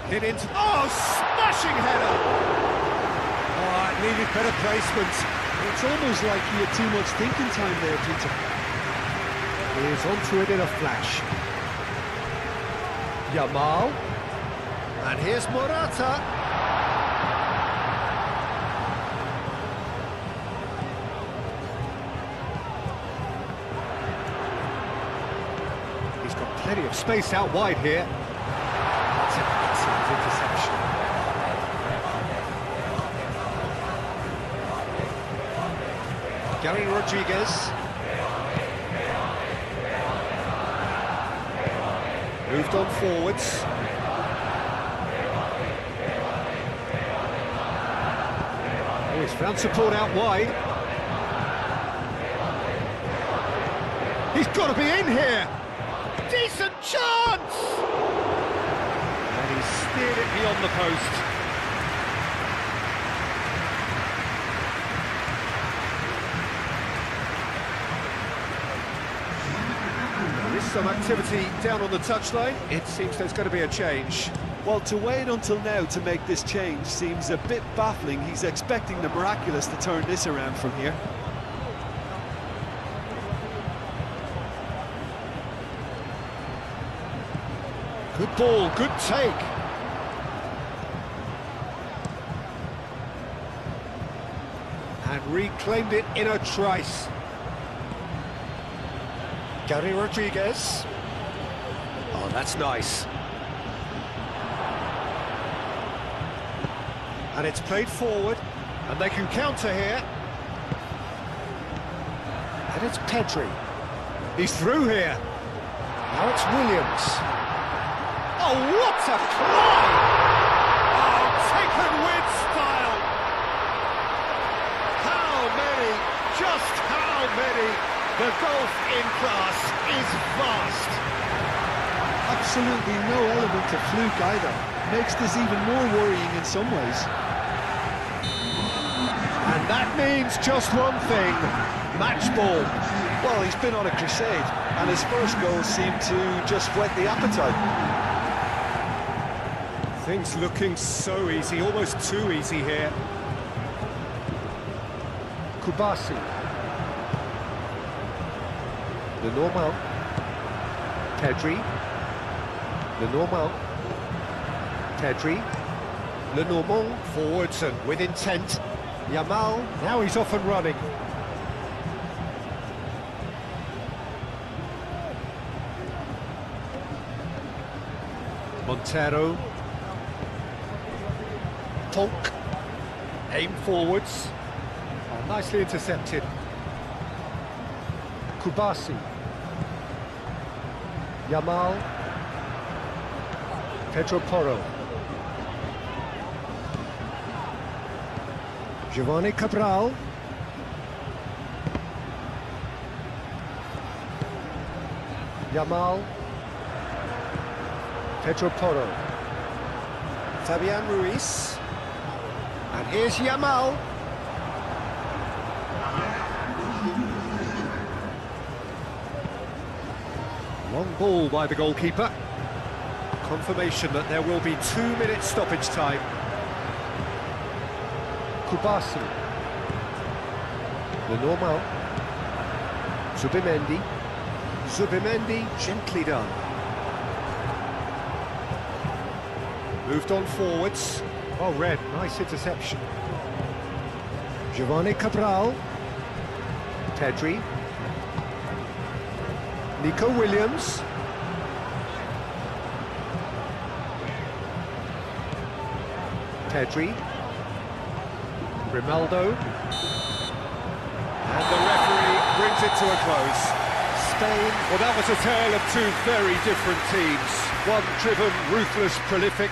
Hit into... Oh, smashing header! Oh, it needed better placement. It's almost like he had too much thinking time there, Peter. He is onto it in a flash. Yamal. And here's Morata. Plenty of space out wide here. That's an excellent interception. Gary Rodriguez. Moved on forwards. Oh, he's found support out wide. He's got to be in here. Decent chance! And he's steered it beyond the post. There is some activity down on the touchline. It seems there's going to be a change. Well, to wait until now to make this change seems a bit baffling. He's expecting the miraculous to turn this around from here. Good ball, good take. And reclaimed it in a trice. Gary Rodriguez. Oh, that's nice. And it's played forward, and they can counter here. And it's Pedri. He's through here. Now it's Williams. Oh, what a try! Oh, taken with style! How many, just how many? The golf in class is vast. Absolutely no element of fluke either. Makes this even more worrying in some ways. And that means just one thing, match ball. Well, he's been on a crusade, and his first goal seemed to just whet the appetite. Things looking so easy, almost too easy here. Kubasi. Le Normand. Pedri. Le Normand. Pedri. Le Normand forwards and with intent. Yamal, now he's off and running. Montero. Tonk. Aim forwards. Oh, nicely intercepted. Kubasi. Yamal. Pedro Porro. Giovanni Cabral. Yamal. Pedro Porro. Fabian Ruiz. And here's Yamal. Long ball by the goalkeeper. Confirmation that there will be 2-minute stoppage time. Kubasi. Le Normand. Zubimendi. Zubimendi, gently done. Moved on forwards. Oh, red, nice interception. Giovanni Cabral. Pedri. Nico Williams. Pedri. Grimaldo. And the referee brings it to a close. Spain. Well, that was a tale of two very different teams. One driven, ruthless, prolific.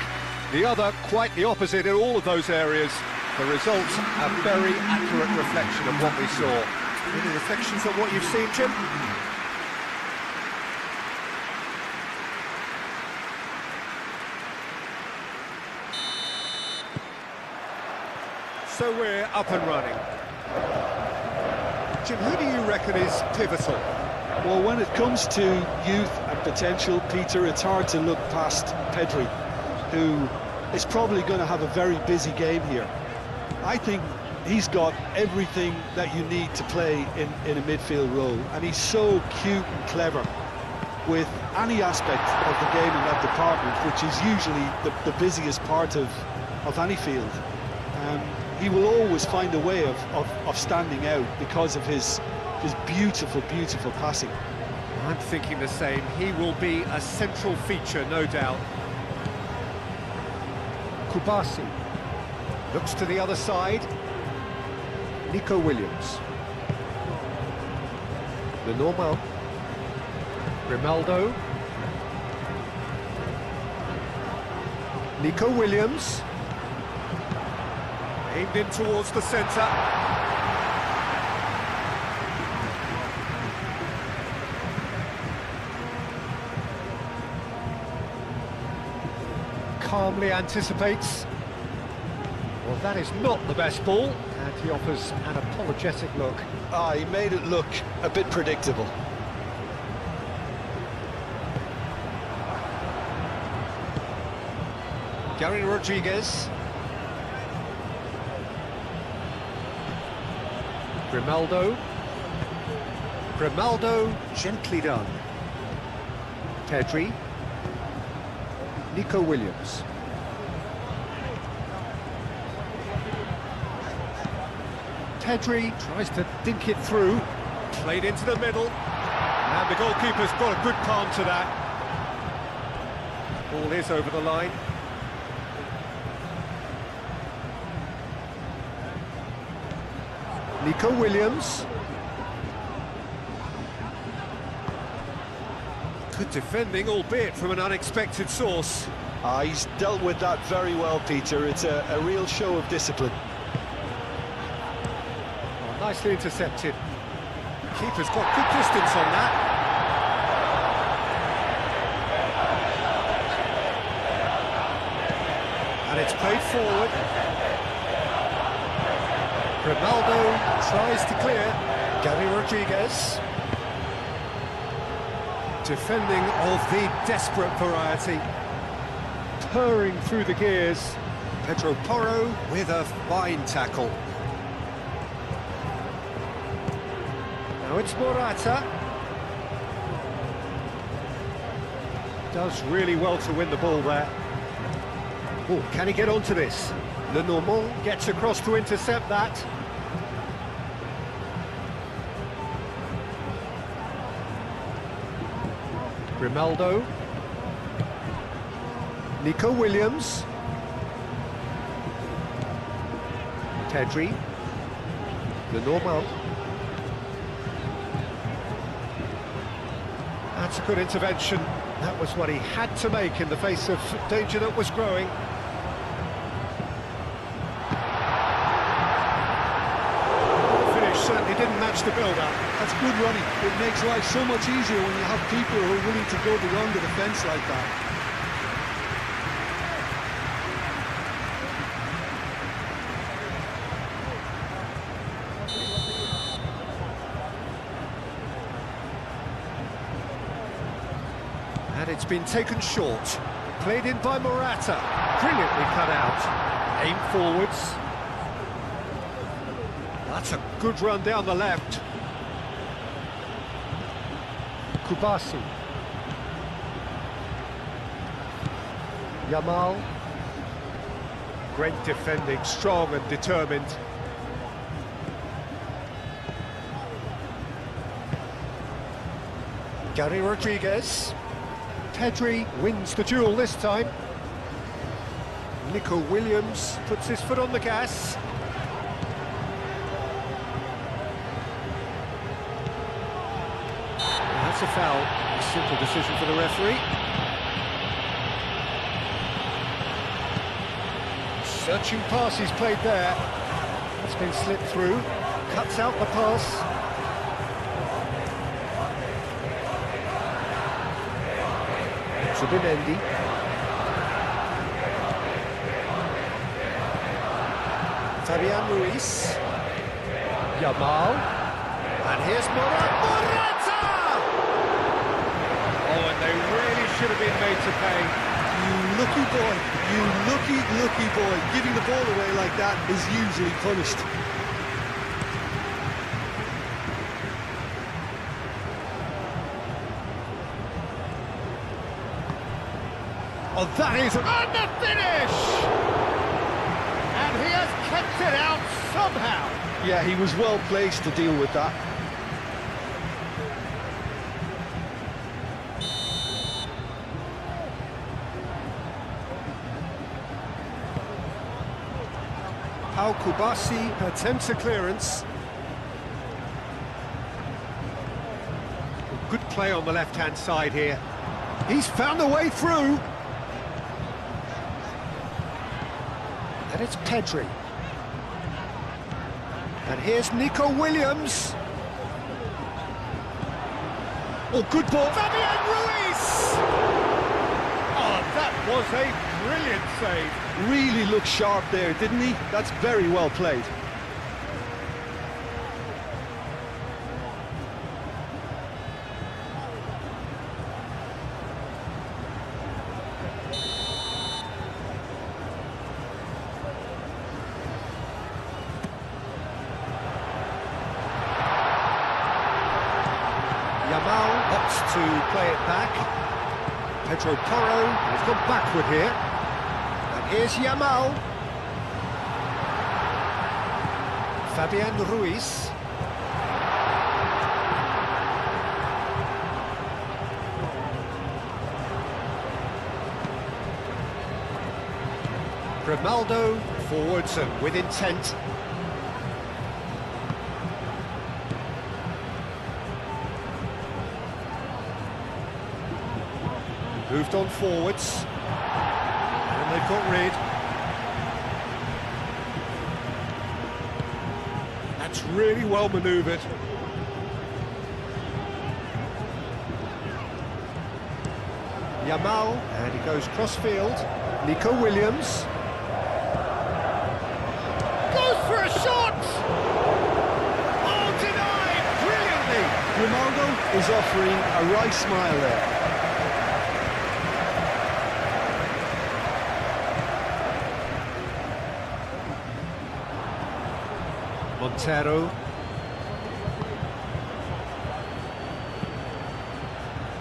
The other quite the opposite in all of those areas. The results a very accurate reflection of what we saw. Any reflections on what you've seen, Jim? So we're up and running. Jim, who do you reckon is pivotal? Well, when it comes to youth and potential, Peter, it's hard to look past Pedri, who is probably going to have a very busy game here. I think he's got everything that you need to play in a midfield role, and he's so cute and clever with any aspect of the game in that department, which is usually the busiest part of any field. He will always find a way of standing out because of his beautiful, beautiful passing. I'm thinking the same. He will be a central feature, no doubt. Kubasi looks to the other side. Nico Williams. The normal. Grimaldo. Nico Williams. Aimed in towards the centre. Calmly anticipates. Well, that is not the best ball, and he offers an apologetic look. He made it look a bit predictable. Gary Rodriguez. Grimaldo. Grimaldo, gently done. Pedri. Nico Williams. Pedri tries to dink it through. Played into the middle. And the goalkeeper's got a good palm to that. Ball is over the line. Nico Williams. Good defending, albeit from an unexpected source. He's dealt with that very well, Peter. It's a real show of discipline. Oh, nicely intercepted. Keeper's got good distance on that. And it's played forward. Grimaldo tries to clear. Gary Rodriguez. Defending of the desperate variety. Purring through the gears. Pedro Porro with a fine tackle. Now it's Morata. Does really well to win the ball there. Oh, can he get onto this? Lenormand gets across to intercept that. Grimaldo. Nico Williams. Pedri. Lenormand. That's a good intervention. That was what he had to make in the face of danger that was growing. Certainly didn't match the build-up. That's good running. It makes life so much easier when you have people who are willing to go beyond the defence like that. And it's been taken short. Played in by Morata. Brilliantly cut out. Aim forwards. That's a good run down the left. Kubasi. Yamal. Great defending, strong and determined. Gary Rodriguez. Pedri wins the duel this time. Nico Williams puts his foot on the gas. That's a foul. A simple decision for the referee. Searching pass he's played there. It's been slipped through. Cuts out the pass. Zubimendi. Fabian Ruiz. Yamal. And here's Morata. Oh, and they really should have been made to pay. You lucky boy, you lucky boy. Giving the ball away like that is usually punished. Oh, that is on the finish! And he has kept it out somehow. Yeah, he was well placed to deal with that. now Kubasi attempts a clearance. Good play on the left-hand side here. He's found the way through. And it's Pedri. And here's Nico Williams. Oh, good ball. Fabian Ruiz! Oh, that was a brilliant save. Really looked sharp there, didn't he? That's very well played. Yamal opts to play it back. Pedro Porro has gone backward here. And here's Yamal. Fabian Ruiz. Grimaldo forwards and with intent. Moved on forwards, and they've got rid. That's really well manoeuvred. Yamal, and he goes cross-field. Nico Williams. Goes for a shot! Oh, denied brilliantly! Grimaldo is offering a right smile there. Montero.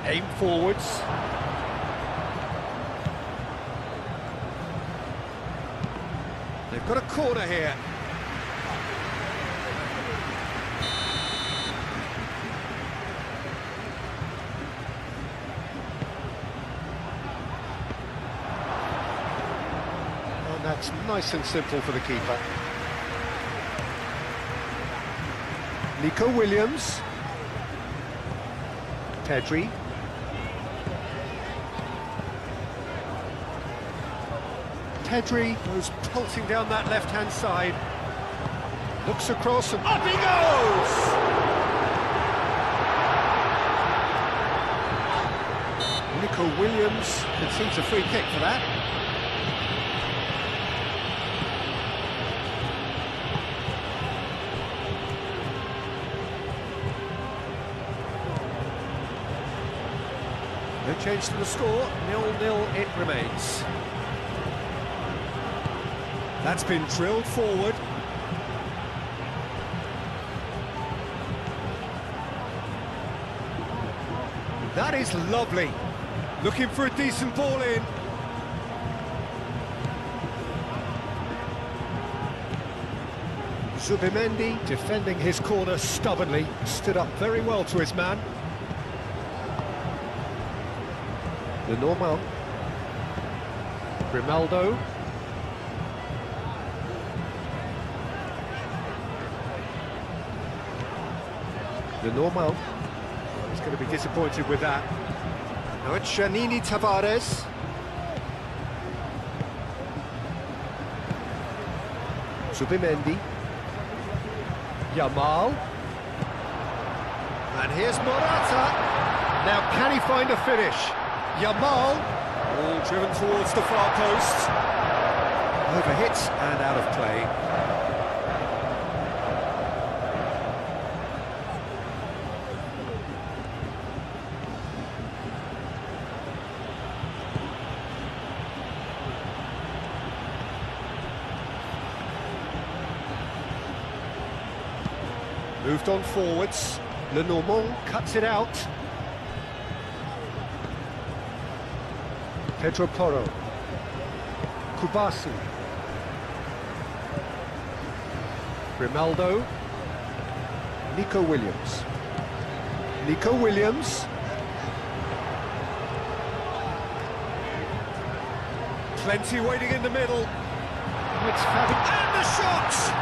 Aim forwards. They've got a corner here. And that's nice and simple for the keeper. Nico Williams. Pedri. Pedri goes pulsing down that left-hand side. Looks across and up he goes! Nico Williams concedes a free kick for that. No change to the score, 0-0 it remains. That's been drilled forward. That is lovely. Looking for a decent ball in. Zubimendi defending his corner stubbornly, stood up very well to his man. The normal. Grimaldo. The normal. He's going to be disappointed with that. Now it's Janini Tavares. Zubimendi. Yamal. And here's Morata. Now can he find a finish? Yamal, all driven towards the far post. Overhit and out of play. Moved on forwards. Lenormand cuts it out. Pedro Porro. Kubasi. Grimaldo. Nico Williams. Nico Williams. Plenty waiting in the middle. It's Fabi, and the shot!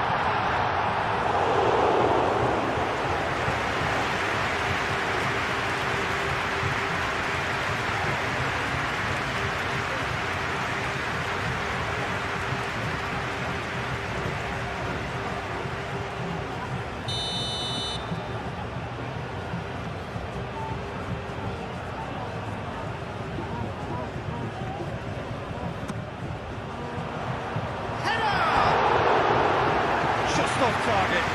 Off target.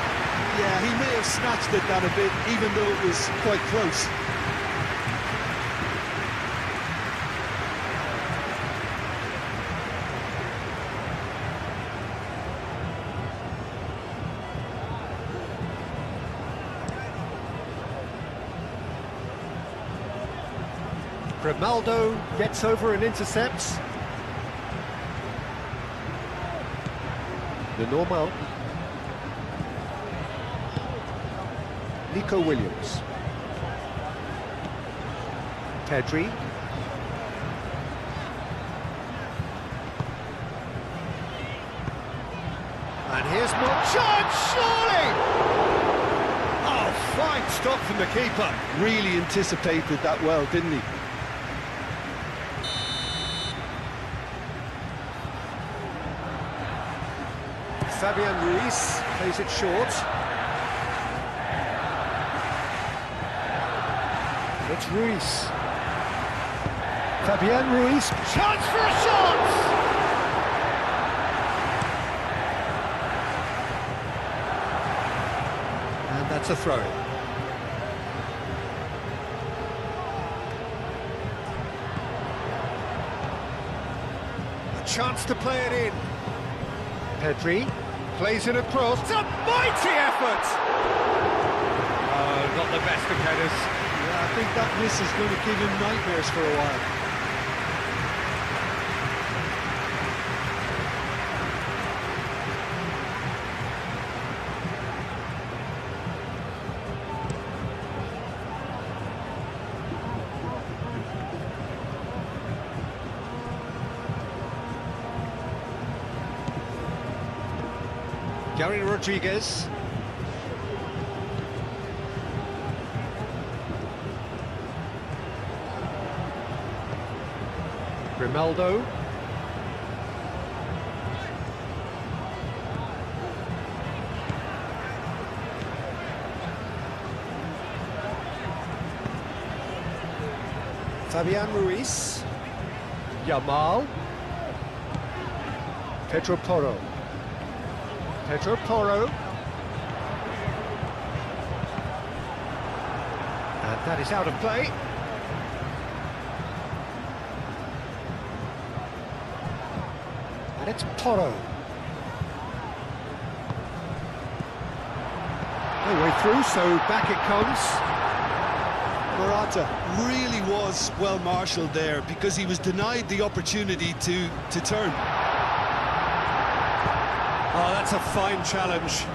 Yeah, he may have snatched it that a bit, even though it was quite close. Grimaldo gets over and intercepts. The normal. Nico Williams. Pedri. And here's more chance, surely! Oh, fine stop from the keeper. Really anticipated that well, didn't he? Fabian Ruiz plays it short. It's Ruiz. Fabian Ruiz, chance for a shot! And that's a throw. A chance to play it in. Pedri plays it across. It's a mighty effort! Oh, not the best of headers. I think that miss is going to give him nightmares for a while. Gary Rodriguez. Grimaldo. Fabian Ruiz. Yamal. Pedro Porro. Pedro Porro. And that is out of play. And it's Porro. No way through, so back it comes. Morata really was well marshalled there because he was denied the opportunity to turn. Oh, that's a fine challenge.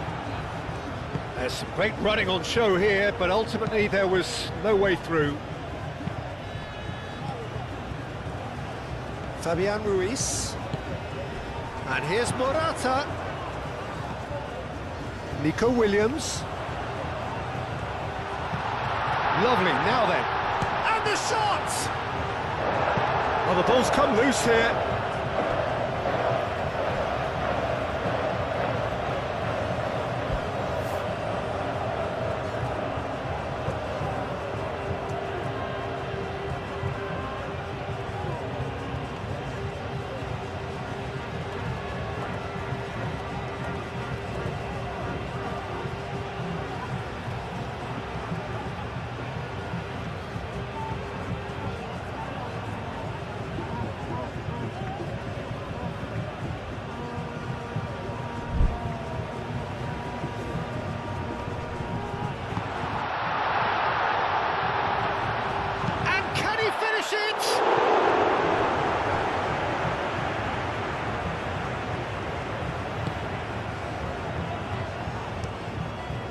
There's some great running on show here, but ultimately there was no way through. Fabian Ruiz. And here's Morata. Nico Williams. Lovely, now then. And the shot! Oh, the ball's come loose here.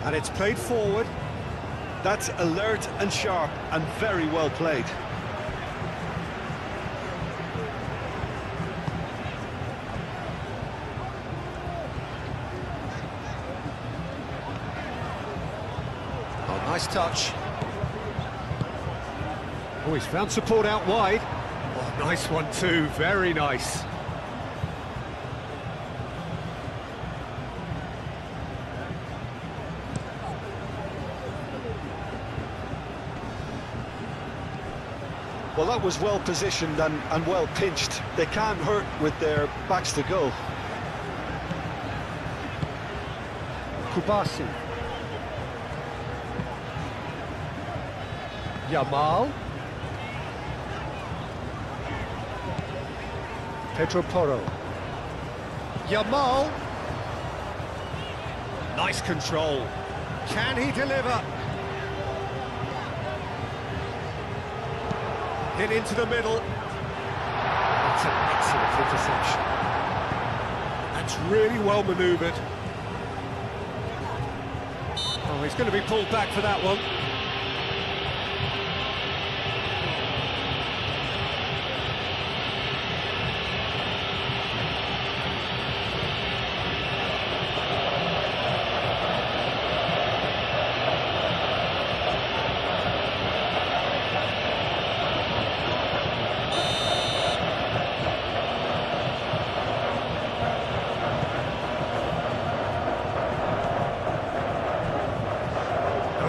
And it's played forward. That's alert and sharp and very well played. nice touch. Oh, he's found support out wide. Oh, nice one too, very nice. Well, that was well positioned and well pinched. They can't hurt with their backs to goal. Kubasi. Yamal. Pedro Porro. Yamal. Nice control. Can he deliver? Hit into the middle. That's an excellent interception. That's really well manoeuvred. Oh, he's going to be pulled back for that one.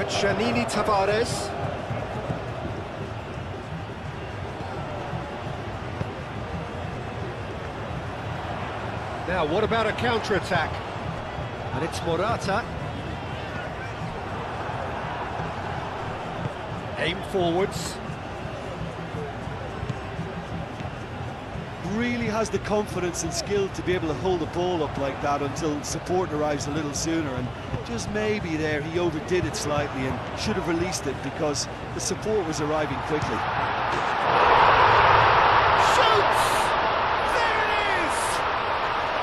Janini Tavares. Now, what about a counter-attack? And it's Morata. Aim forwards. Really has the confidence and skill to be able to hold the ball up like that until support arrives a little sooner, and just maybe there he overdid it slightly and should have released it because the support was arriving quickly. Shoots! There it is!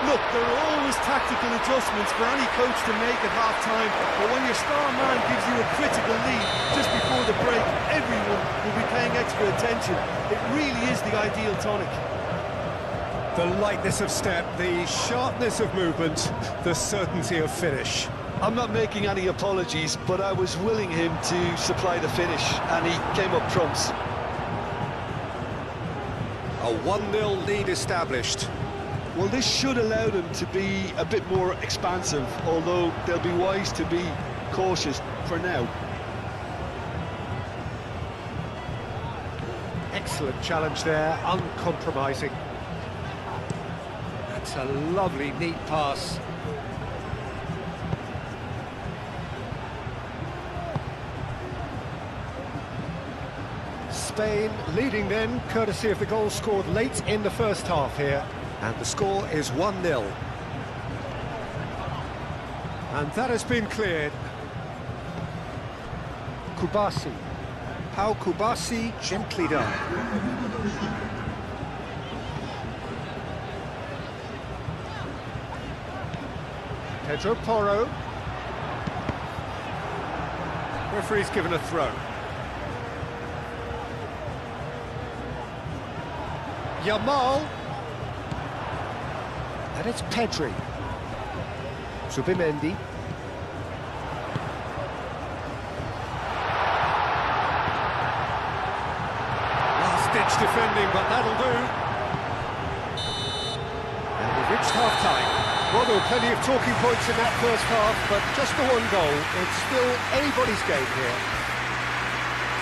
Look, there are always tactical adjustments for any coach to make at half-time, but when your star man gives you a critical lead just before the break, everyone will be paying extra attention. It really is the ideal tonic. The lightness of step, the sharpness of movement, the certainty of finish. I'm not making any apologies, but I was willing him to supply the finish, and he came up trumps. A 1-0 lead established. Well, this should allow them to be a bit more expansive, although they'll be wise to be cautious for now. Excellent challenge there, uncompromising. That's a lovely, neat pass. Spain leading then, courtesy of the goal scored late in the first half here. And the score is 1-0. And that has been cleared. Kubasi. Pau Kubasi, gently done. Pedro Porro. Referee's given a throw. Yamal. And it's Pedri. Zubimendi. Last-ditch defending, but that'll do. And we've reached half-time. Well, there were plenty of talking points in that first half, but just the one goal. It's still anybody's game here.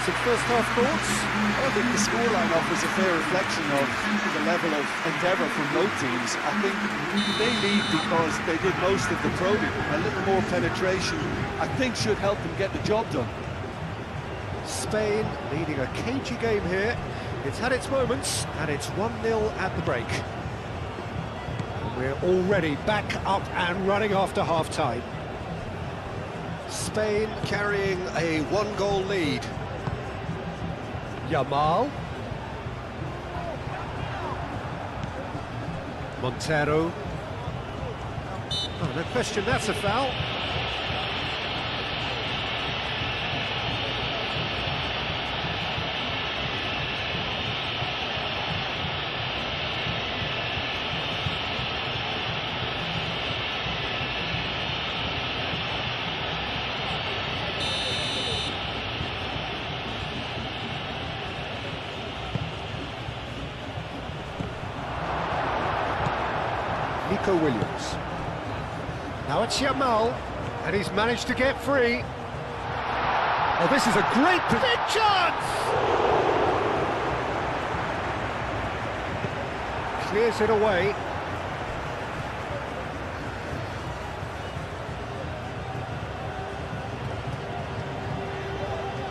Some first-half thoughts? I think the scoreline offers a fair reflection of the level of endeavour from both teams. I think they lead because they did most of the probing. A little more penetration, I think, should help them get the job done. Spain leading a cagey game here. It's had its moments, and it's 1-0 at the break. And we're already back up and running after half-time. Spain carrying a one-goal lead. Yamal. Montero. Oh, no question, that's a foul. Nico Williams. Now it's Yamal, and he's managed to get free. Oh, this is a great big chance! Clears it away.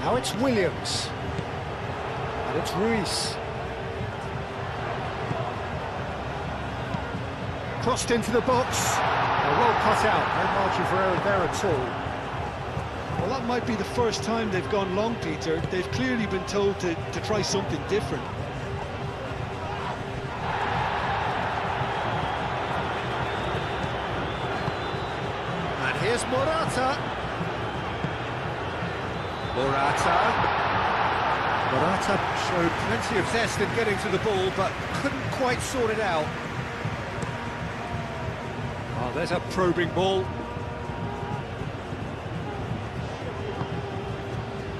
Now it's Williams. And it's Ruiz. Crossed into the box. Well cut out, no margin for error there at all. Well, that might be the first time they've gone long, Peter. They've clearly been told to try something different. And here's Morata. Morata showed plenty of zest in getting to the ball, but couldn't quite sort it out. Oh, there's a probing ball.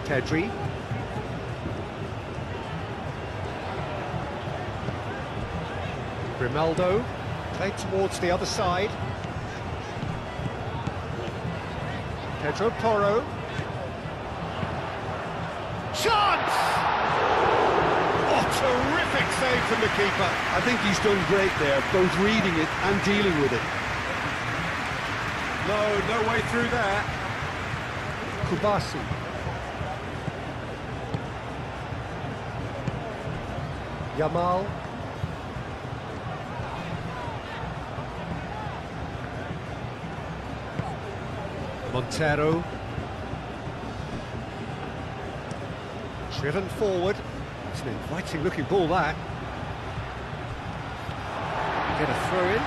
Pedri. Grimaldo, played towards the other side. Pedro Porro. Chance! Oh, terrific save from the keeper. I think he's done great there, both reading it and dealing with it. No way through there. Kubasi. Yamal. Montero. Driven forward. It's an inviting looking ball, that. Get a throw in.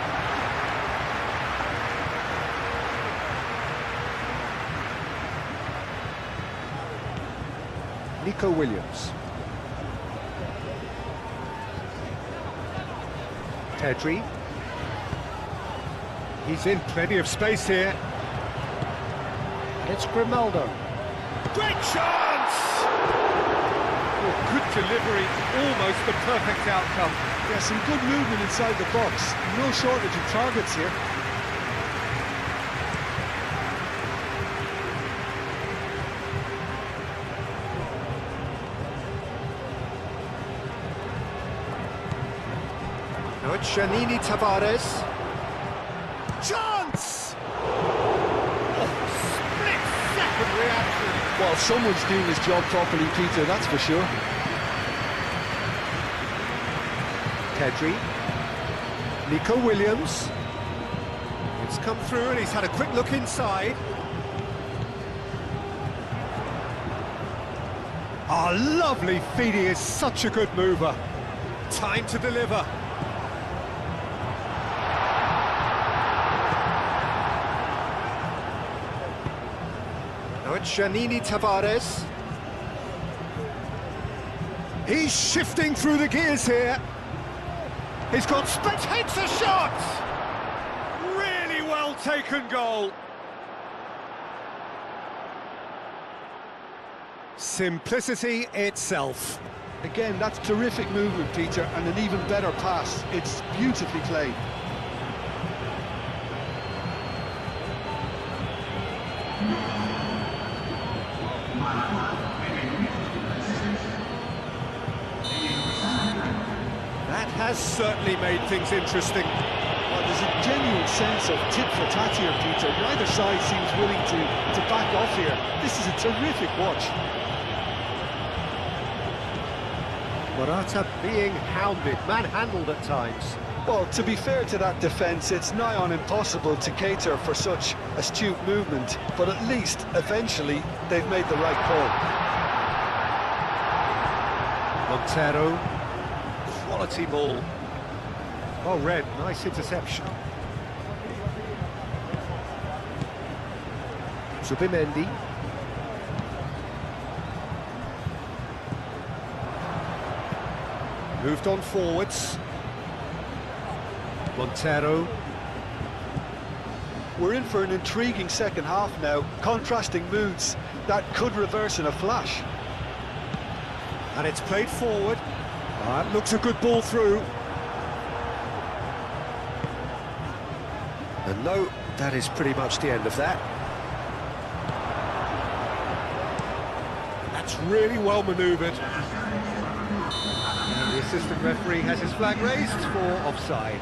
Nico Williams. Pedri. He's in plenty of space here. And it's Grimaldo. Great chance! Oh, good delivery, almost the perfect outcome. Yeah, some good movement inside the box. No shortage of targets here. Now it's Janini Tavares. Chance! Oh, split-second reaction. Well, someone's doing his job properly, Peter, that's for sure. Pedri. Nico Williams. It's come through and he's had a quick look inside. Oh, lovely feed, he is such a good mover. Time to deliver. Now it's Janini Tavares. He's shifting through the gears here. He's got takes a shot! Really well taken goal. Simplicity itself. Again, that's terrific movement, Peter, and an even better pass. It's beautifully played. That has certainly made things interesting. Well, there's a genuine sense of tit-for-tat here, Peter. Neither side seems willing to back off here. This is a terrific watch. Morata being hounded, manhandled at times. Well, to be fair to that defence, it's nigh on impossible to cater for such astute movement, but at least, eventually, they've made the right call. Montero, quality ball. Well read, nice interception. Zubimendi. Moved on forwards. Montero. We're in for an intriguing second half now, contrasting moods that could reverse in a flash. And it's played forward. That looks a good ball through. No, that is pretty much the end of that. That's really well manoeuvred. And the assistant referee has his flag raised for offside.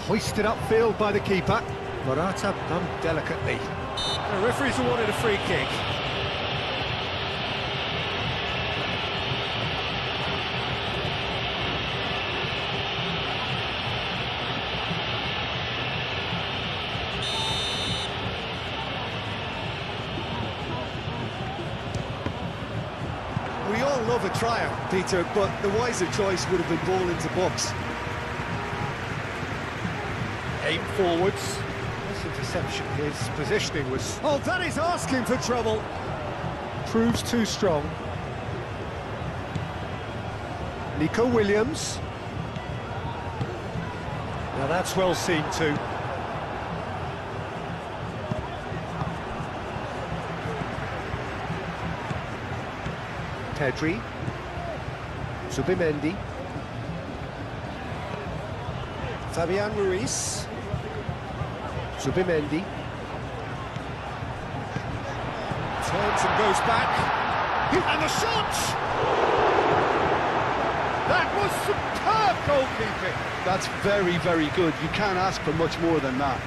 Hoisted upfield by the keeper. Morata done delicately. The referee's awarded a free kick. We all love a tryer, Peter, but the wiser choice would have been ball into box. Aim forwards. This interception, his positioning was... Oh, that is asking for trouble. Proves too strong. Nico Williams. Now that's well seen too. Pedri. Zubimendi. Fabian Ruiz. Zubimendi. Turns and goes back. And the shot! That was superb goalkeeping. That's very, very good. You can't ask for much more than that.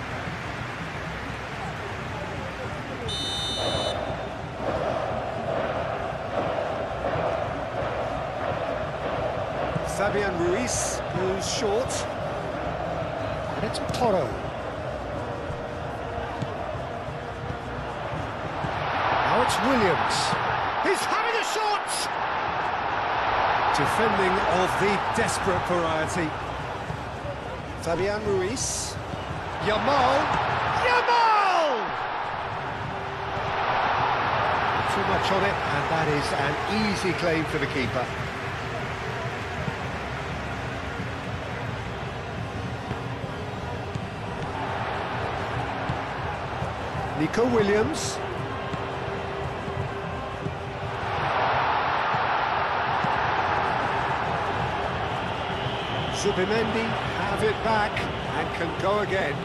Fabian Ruiz goes short. And it's PUDO. Now it's Williams. He's having a shot! Defending of the desperate variety. Fabian Ruiz. Yamal! Too much on it, and that is an easy claim for the keeper. Nico Williams. Zubimendi have it back and can go again.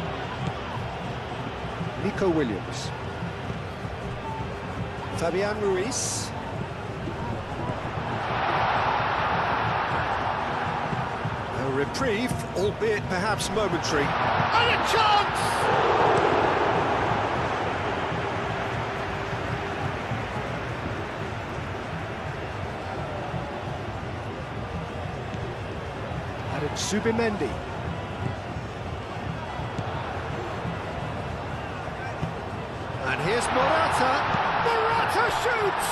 Nico Williams. Fabian Ruiz. A reprieve, albeit perhaps momentary. And a chance! Zubimendi. And here's Morata. Morata shoots!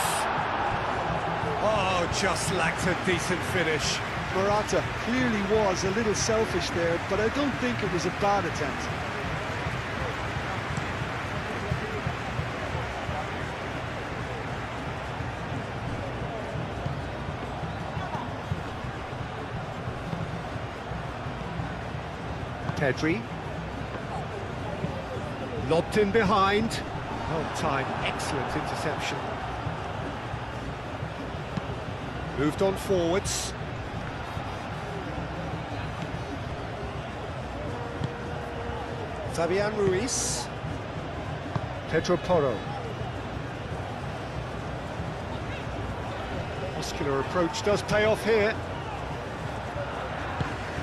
Oh, just lacked a decent finish. Morata clearly was a little selfish there, but I don't think it was a bad attempt. Pedri. Lobbed in behind. Well timed, excellent interception. Moved on forwards. Fabian Ruiz. Pedro Porro. Muscular approach does pay off here.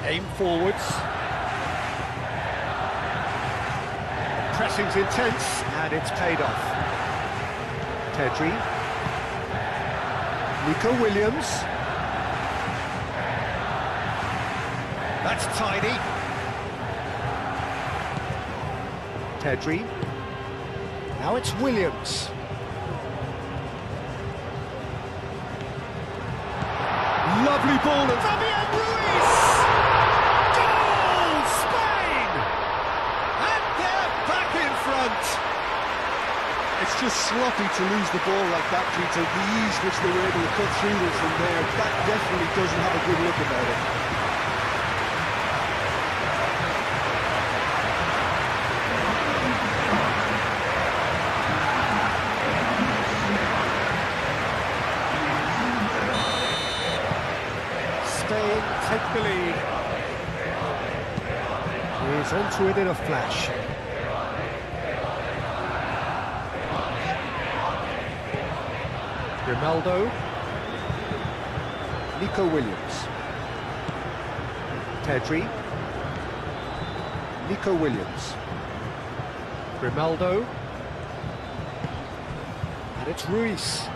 Aim forwards. Pressing's intense, and it's paid off. Pedri. Nico Williams. That's tidy. Pedri. Now it's Williams. Lovely ball of Fabian Ruiz! Goal! Spain! And they're back in front! It's just sloppy to lose the ball like that, Peter. The ease which they were able to cut through them from there, that definitely doesn't have a good look about it. Spain take the lead. He's onto it in a flash. Grimaldo. Nico Williams. Pedri. Nico Williams. Grimaldo. And it's Ruiz.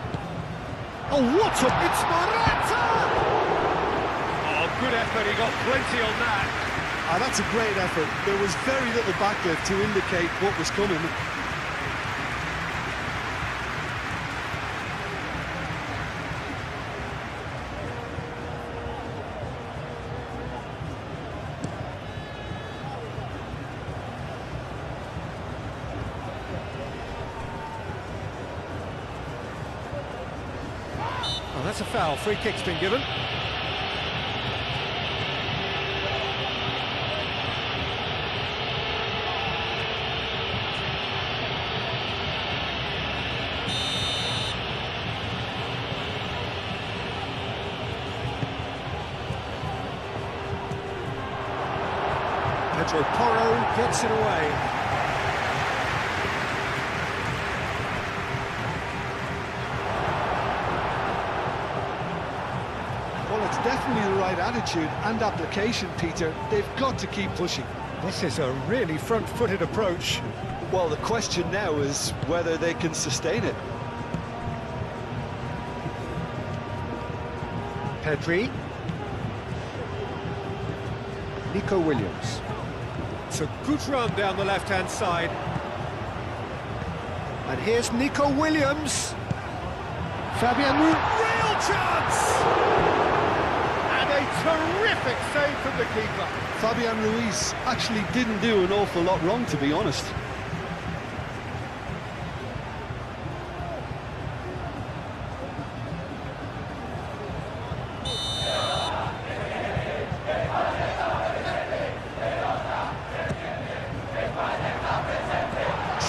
Oh, what a... It's Morata! Oh, good effort, he got plenty on that. Ah, that's a great effort. There was very little backlift to indicate what was coming. Oh, that's a foul. Free kick's been given. Pedro Porro gets it away. Well, it's definitely the right attitude and application, Peter. They've got to keep pushing. This is a really front-footed approach. Well, the question now is whether they can sustain it. Pedri. Nico Williams. It's a good run down the left-hand side. And here's Nico Williams. Fabian, real chance! And a terrific save from the keeper. Fabian Ruiz actually didn't do an awful lot wrong, to be honest.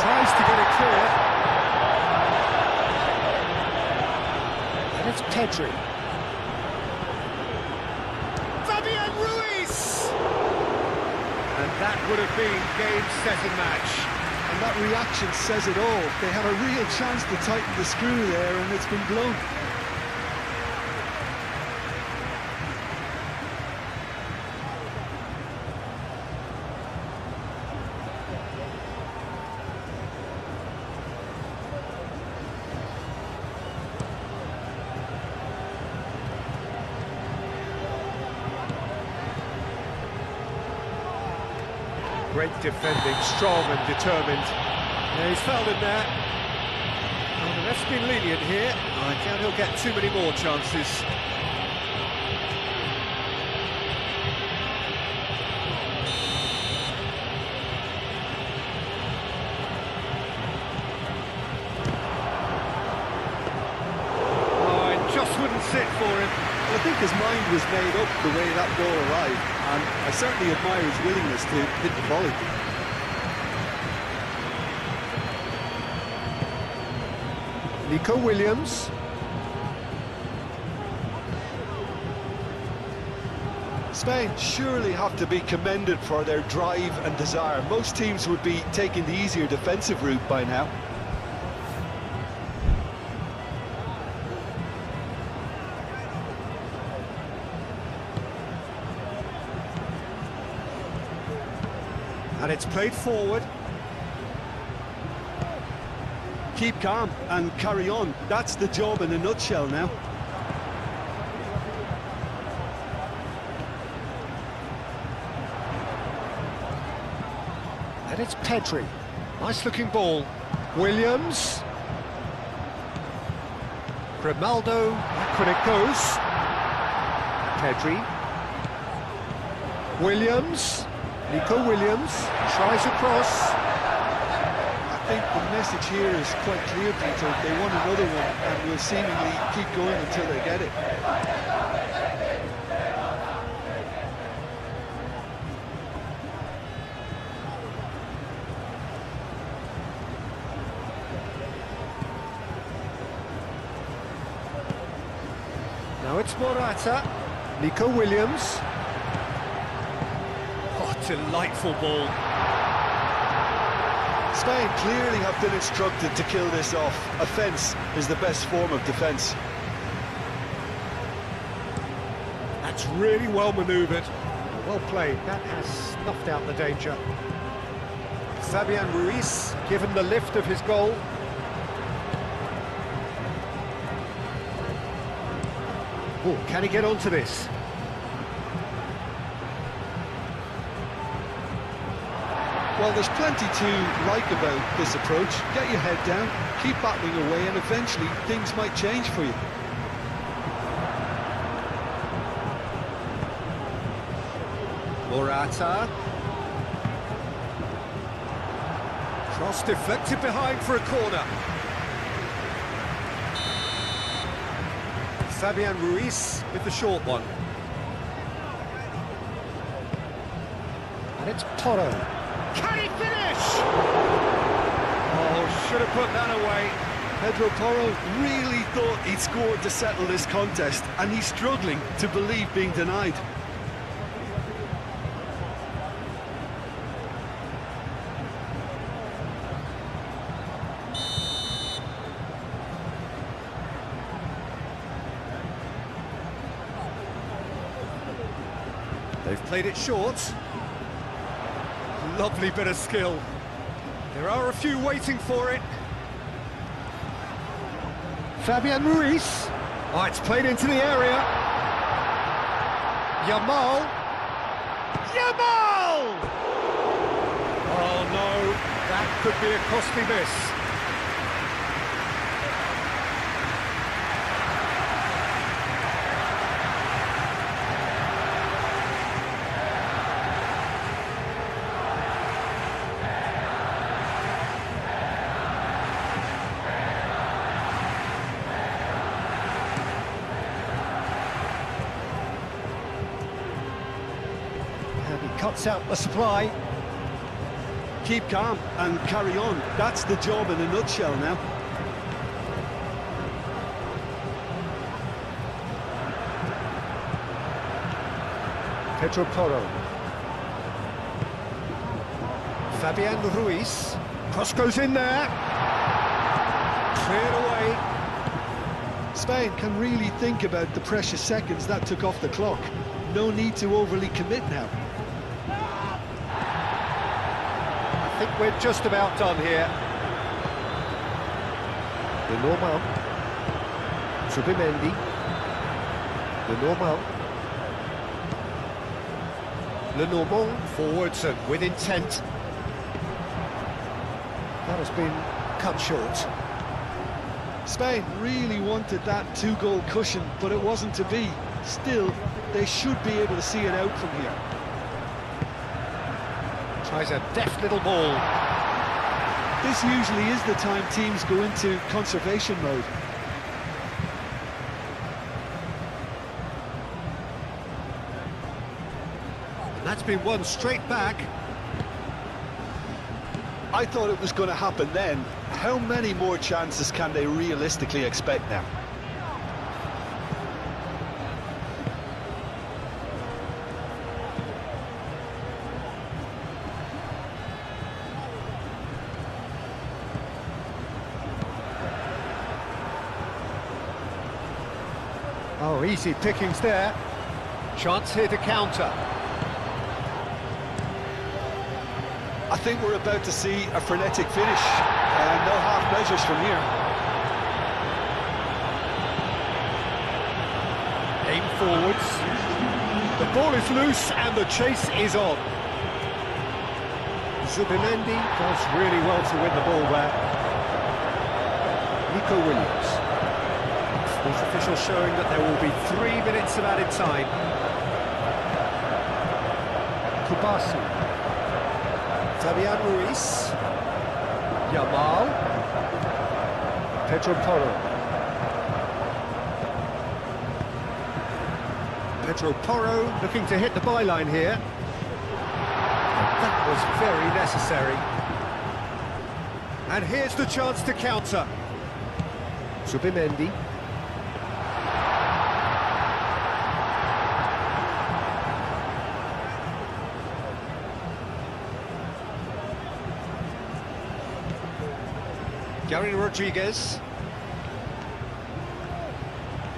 Tries to get it clear. And it's Pedri. Fabian Ruiz! And that would have been game, set and match. And that reaction says it all. They had a real chance to tighten the screw there, and it's been blown. Great defending, strong and determined. Yeah, he's fouled him there. Well, the ref's been lenient here. I doubt he'll get too many more chances. Oh, it just wouldn't sit for him. I think his mind was made up the way that ball arrived, and I certainly admire his willingness to hit the volley. Nico Williams. Spain surely have to be commended for their drive and desire. Most teams would be taking the easier defensive route by now. And it's played forward. Keep calm and carry on. That's the job in a nutshell now. And it's Pedri. Nice looking ball. Williams. Grimaldo. Back when it goes. Pedri. Williams. Nico Williams tries across. I think the message here is quite clear, Peter. They want another one and will seemingly keep going until they get it. Now it's Morata. Nico Williams. Oh, delightful ball. Spain clearly have been instructed to kill this off. Offence is the best form of defence. That's really well manoeuvred. Well played. That has snuffed out the danger. Fabian Ruiz given the lift of his goal. Oh, can he get onto this? Well, there's plenty to like about this approach. Get your head down, keep battling away, and eventually things might change for you. Morata. Cross deflected behind for a corner. Fabian Ruiz with the short one. And it's Porro. Can he finish? Oh, should have put that away. Pedro Porro really thought he'd scored to settle this contest, and he's struggling to believe being denied. They've played it short. Lovely bit of skill. There are a few waiting for it. Fabian Ruiz. Oh, it's played into the area. Yamal. Yamal! Oh no, that could be a costly miss. Cuts out the supply. Keep calm and carry on. That's the job in a nutshell now. Pedro Porro. Fabian Ruiz. Cross goes in there. Cleared away. Spain can really think about the precious seconds that took off the clock. No need to overly commit now. I think we're just about done here. Lenormand. Zubimendi. Lenormand. Lenormand forwards and with intent. That has been cut short. Spain really wanted that two-goal cushion, but it wasn't to be. Still, they should be able to see it out from here. Tries a deft little ball. This usually is the time teams go into conservation mode. And that's been won straight back. I thought it was going to happen then. How many more chances can they realistically expect now? Oh, easy pickings there. Chance here to counter. I think we're about to see a frenetic finish, and no half measures from here. Aim forwards. The ball is loose and the chase is on. Zubimendi does really well to win the ball there. Nico Williams. Sports official showing that there will be 3 minutes of added time. Kubasi. Fabian Ruiz. Yamal. Pedro Porro. Pedro Porro looking to hit the byline here. That was very necessary. And here's the chance to counter. Zubimendi. Gary Rodriguez.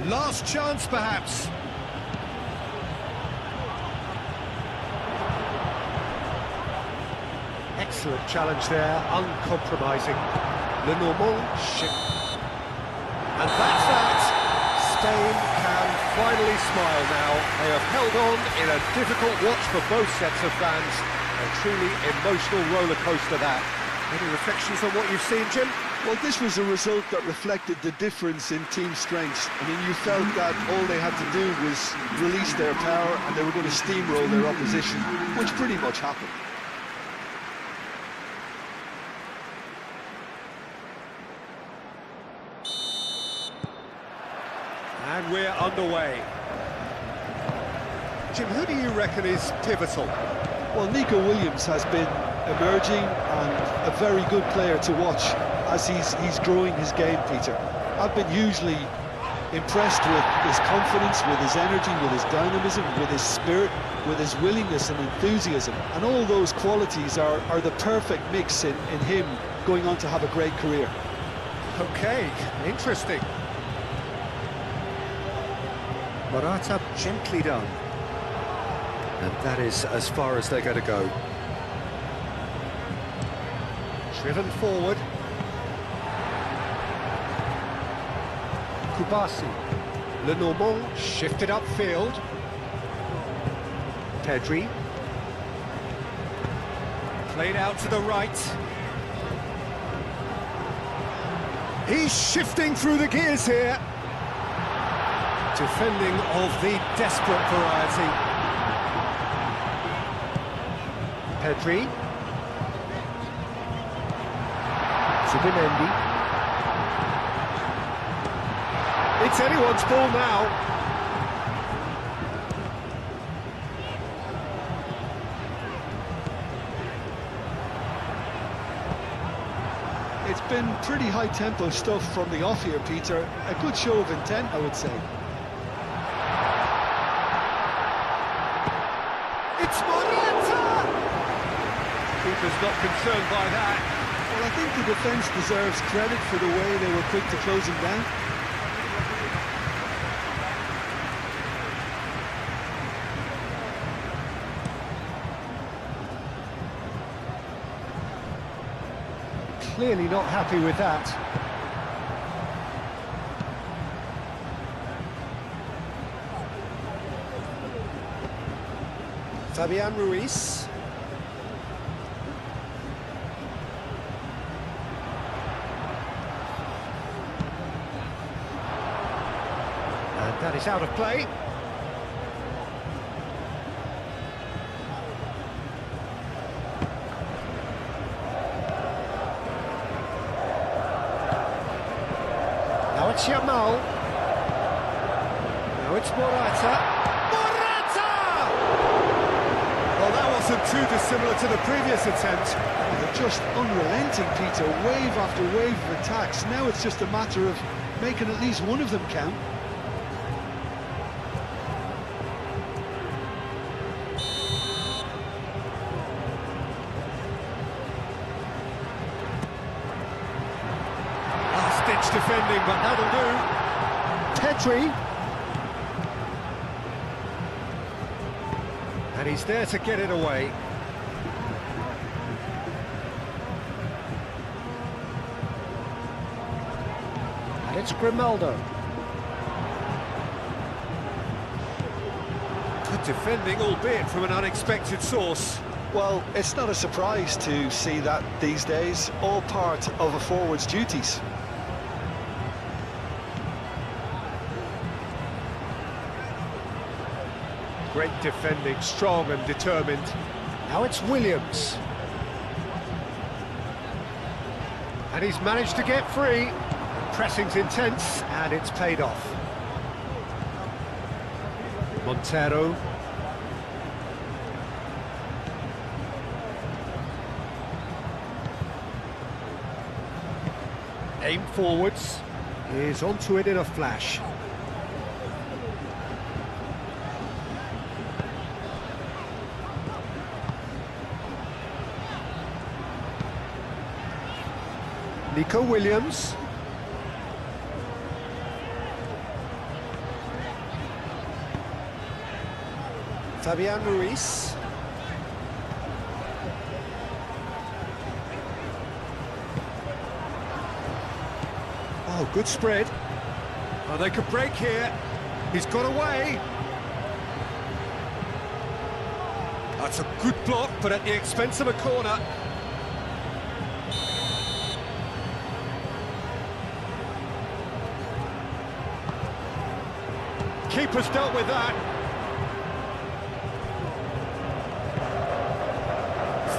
Last chance, perhaps. Excellent challenge there, uncompromising. Lenormand. And that's that. Spain can finally smile now. They have held on in a difficult watch for both sets of fans. A truly emotional roller coaster that. Any reflections on what you've seen, Jim? Well, this was a result that reflected the difference in team strengths. I mean, you felt that all they had to do was release their power and they were going to steamroll their opposition, which pretty much happened. And we're underway. Jim, who do you reckon is pivotal? Well, Nico Williams has been emerging and a very good player to watch as he's growing his game, Peter. I've been hugely impressed with his confidence, with his energy, with his dynamism, with his spirit, with his willingness and enthusiasm. And all those qualities are the perfect mix in him going on to have a great career. Okay, interesting. Morata gently done. And that is as far as they're going to go. Driven forward. Kubasi. Lenormand shifted upfield. Pedri. Played out to the right. He's shifting through the gears here. Defending of the desperate variety. Pedri. Zubimendi. It's anyone's ball now. It's been pretty high-tempo stuff from the off here, Peter. A good show of intent, I would say. It's Morata! Keeper's not concerned by that. Well, I think the defence deserves credit for the way they were quick to close him down. Clearly not happy with that. Fabian Ruiz. And that is out of play. Now it's Yamal. Now it's Morata. Well, that wasn't too dissimilar to the previous attempt. They're just unrelenting, Peter. Wave after wave of attacks. Now it's just a matter of making at least one of them count. Last-ditch defending, but that'll do. Pedri. And he's there to get it away. And it's Grimaldo. Good defending, albeit from an unexpected source. Well, it's not a surprise to see that these days, all part of a forward's duties. Great defending, strong and determined. Now it's Williams. And he's managed to get free. Pressing's intense, and it's paid off. Montero. Aim forwards. He's onto it in a flash. Nico Williams. Fabian Ruiz. Oh, good spread. Oh, they could break here. He's got away. That's a good block, but at the expense of a corner. Keeper's dealt with that.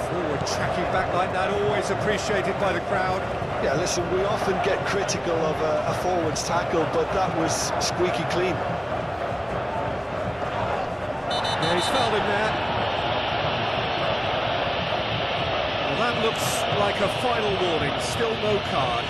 Forward tracking back like that, always appreciated by the crowd. Yeah, listen, we often get critical of a forward's tackle, but that was squeaky clean. Yeah, he's fouled him there. Well, that looks like a final warning, still no card.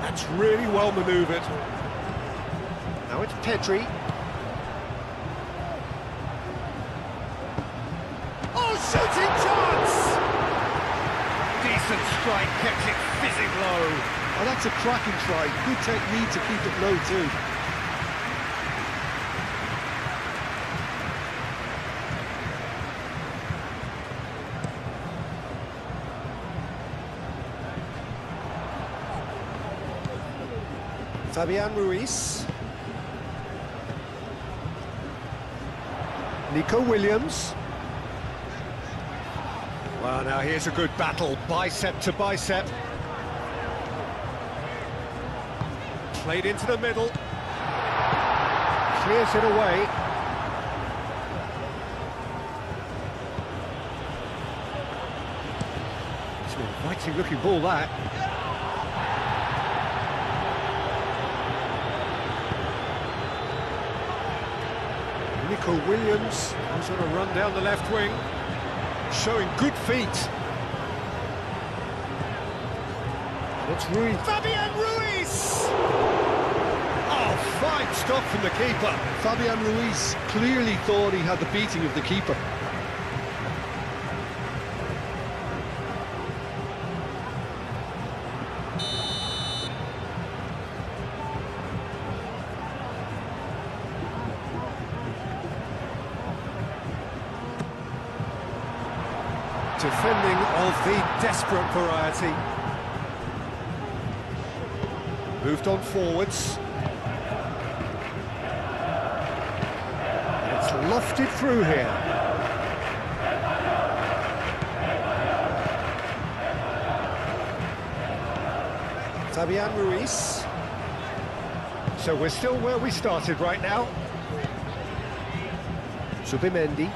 That's really well manoeuvred. Now it's Pedri. Oh, shooting chance! Decent strike, kept it fizzing low. Oh, that's a cracking try. Good technique to keep it low too. Fabian Ruiz. Nico Williams. Well, now here's a good battle, bicep to bicep. Played into the middle. Clears it away. It's an inviting looking ball, that. Nico Williams goes on a run down the left wing, showing good feet. It's Ruiz. Fabian Ruiz! Oh, fine stop from the keeper. Fabian Ruiz clearly thought he had the beating of the keeper. Defending of the desperate variety. Moved on forwards. It's lofted through here. Fabian Ruiz. So we're still where we started right now. Zubimendi.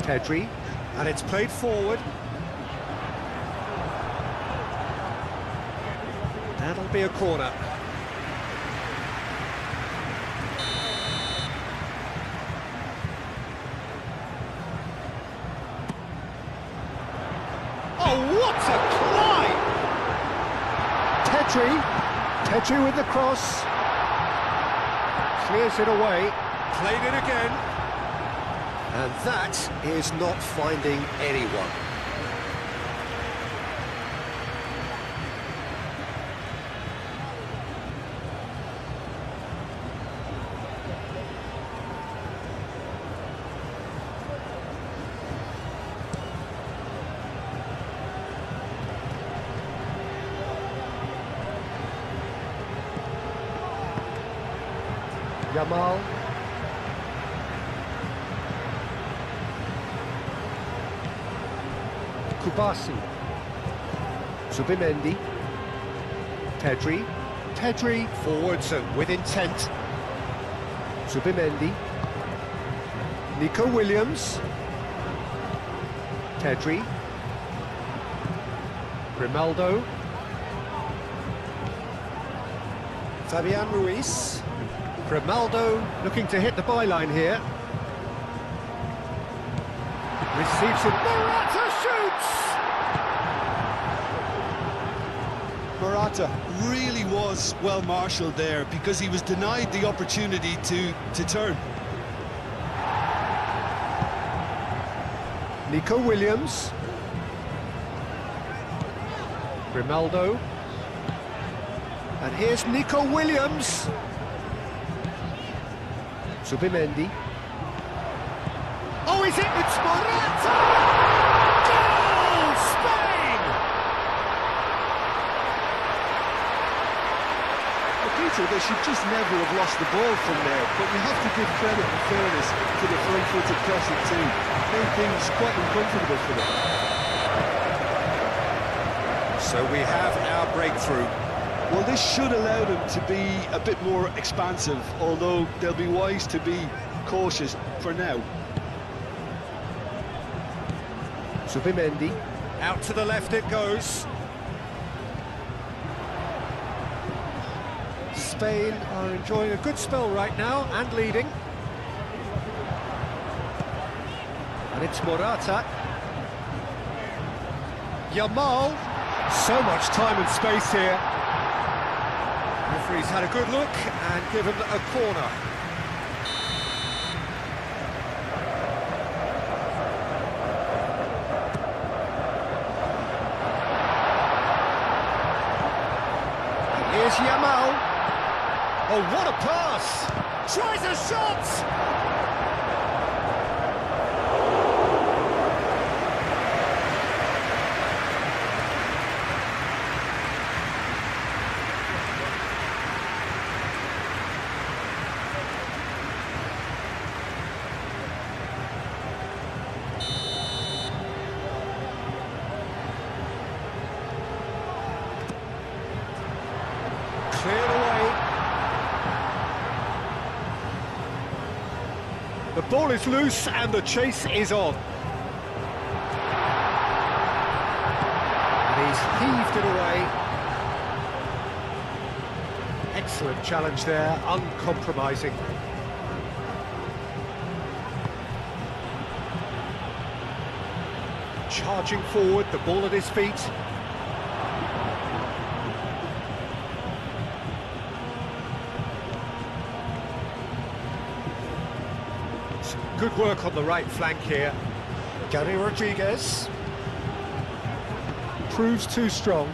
Pedri. And it's played forward. That'll be a corner. Oh, what a climb! Pedri with the cross. Clears it away. Played it again. And that is not finding anyone. Yamal. Kubasi. Zubimendi. Pedri forwards and with intent. Zubimendi. Nico Williams. Pedri. Grimaldo. Fabian Ruiz. Grimaldo looking to hit the byline here. Receives it. Morata shoots! Morata really was well marshalled there because he was denied the opportunity to turn. Nico Williams. Grimaldo. And here's Nico Williams. Zubimendi. Oh, is it? It's Morata! Goal! Spain! Well, Peter, they should just never have lost the ball from there, but you have to give credit and fairness to the front-footed pressing team. Made things quite uncomfortable for them. So we have our breakthrough. Well, this should allow them to be a bit more expansive, although they'll be wise to be cautious for now. Zubimendi, out to the left it goes. Spain are enjoying a good spell right now and leading. And it's Morata. Yamal. So much time and space here. Referee's had a good look and given a corner. And here's Yamal. Oh, what a pass! Tries a shot! Cleared away. The ball is loose and the chase is on. And he's heaved it away. Excellent challenge there, uncompromising. Charging forward, the ball at his feet. Good work on the right flank here. Gary Rodriguez. Proves too strong.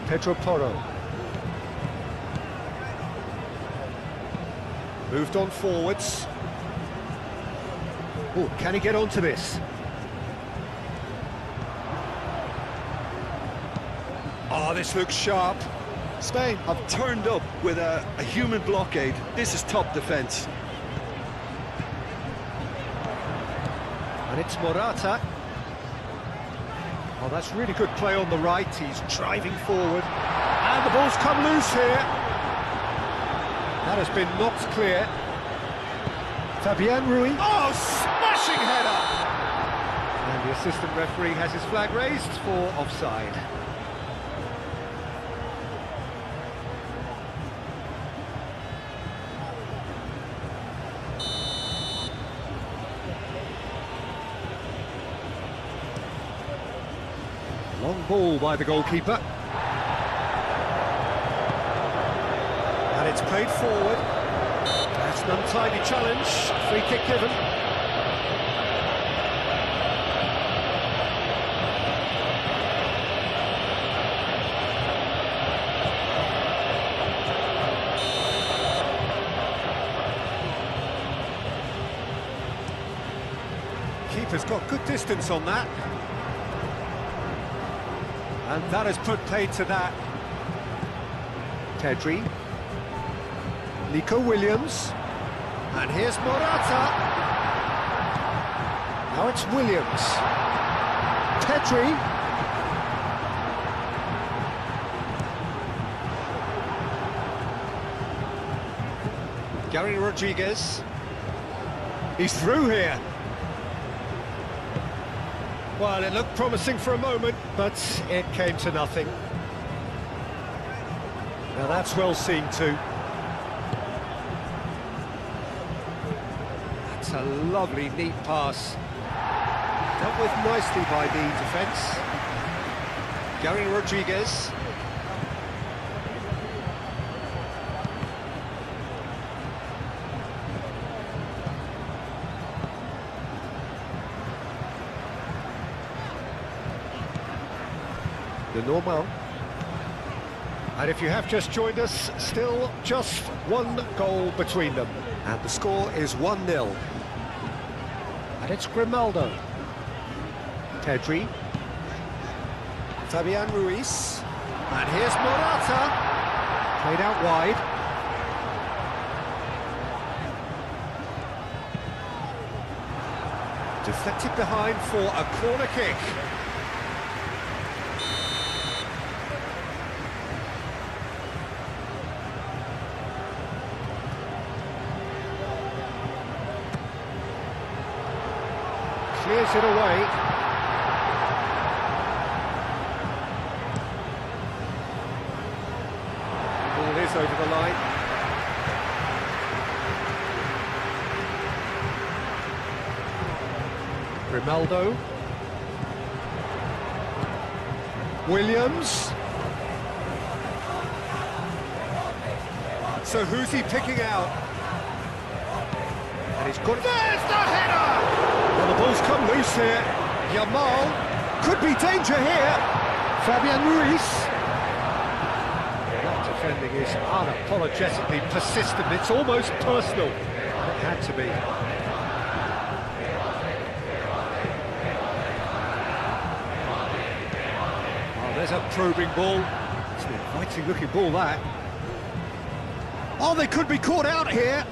Pedro Porro. Moved on forwards. Oh, can he get onto this? Oh, this looks sharp. Spain have turned up with a human blockade. This is top defence. And it's Morata. Oh, that's really good play on the right. He's driving forward. And the ball's come loose here. That has been knocked clear. Fabian Ruiz. Oh, smashing header! And the assistant referee has his flag raised for offside. Long ball by the goalkeeper. And it's played forward. That's an untidy challenge. Free kick given. Keeper's got good distance on that. And that has put paid to that. Pedri. Nico Williams. And here's Morata. Now it's Williams. Pedri. Gary Rodriguez. He's through here. Well, it looked promising for a moment, but it came to nothing. Now that's well seen too. a lovely, neat pass. Dealt with nicely by the defence. Gary Rodriguez. The normal. And if you have just joined us, still just one goal between them. And the score is 1-0. And it's Grimaldo. Pedri. Fabian Ruiz. And here's Morata. Played out wide. Deflected behind for a corner kick. Clears it away. Ball is over the line. Grimaldo. Williams. So who's he picking out? And he's got... There's the header! Well, the ball's come loose here. Yamal could be danger here. Fabian Ruiz. That defending is unapologetically persistent. It's almost personal. It had to be. Oh, there's a probing ball. It's an inviting-looking ball, that. Oh, they could be caught out here.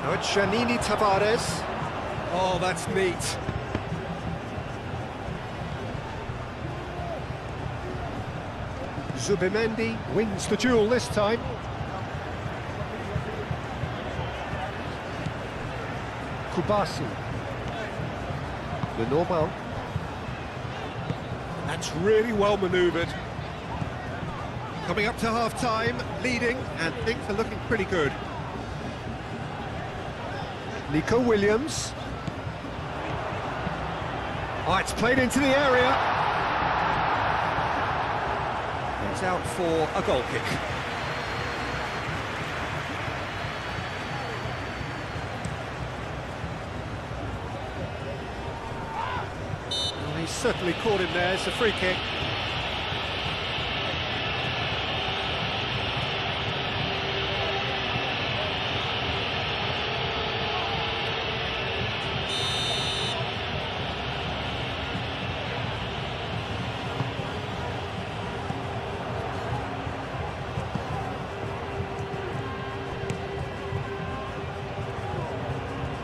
Now it's Janini Tavares. Oh, that's neat. Zubimendi wins the duel this time. Kubasi. The normal. That's really well manoeuvred. Coming up to half-time, leading, and things are looking pretty good. Nico Williams. Oh, it's played into the area. It's out for a goal kick. Well, he's certainly caught him there. It's a free kick.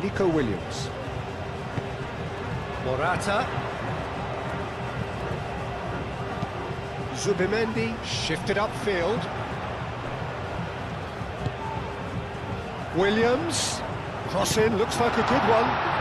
Nico Williams. Morata. Zubimendi shifted upfield. Williams. Cross in, looks like a good one.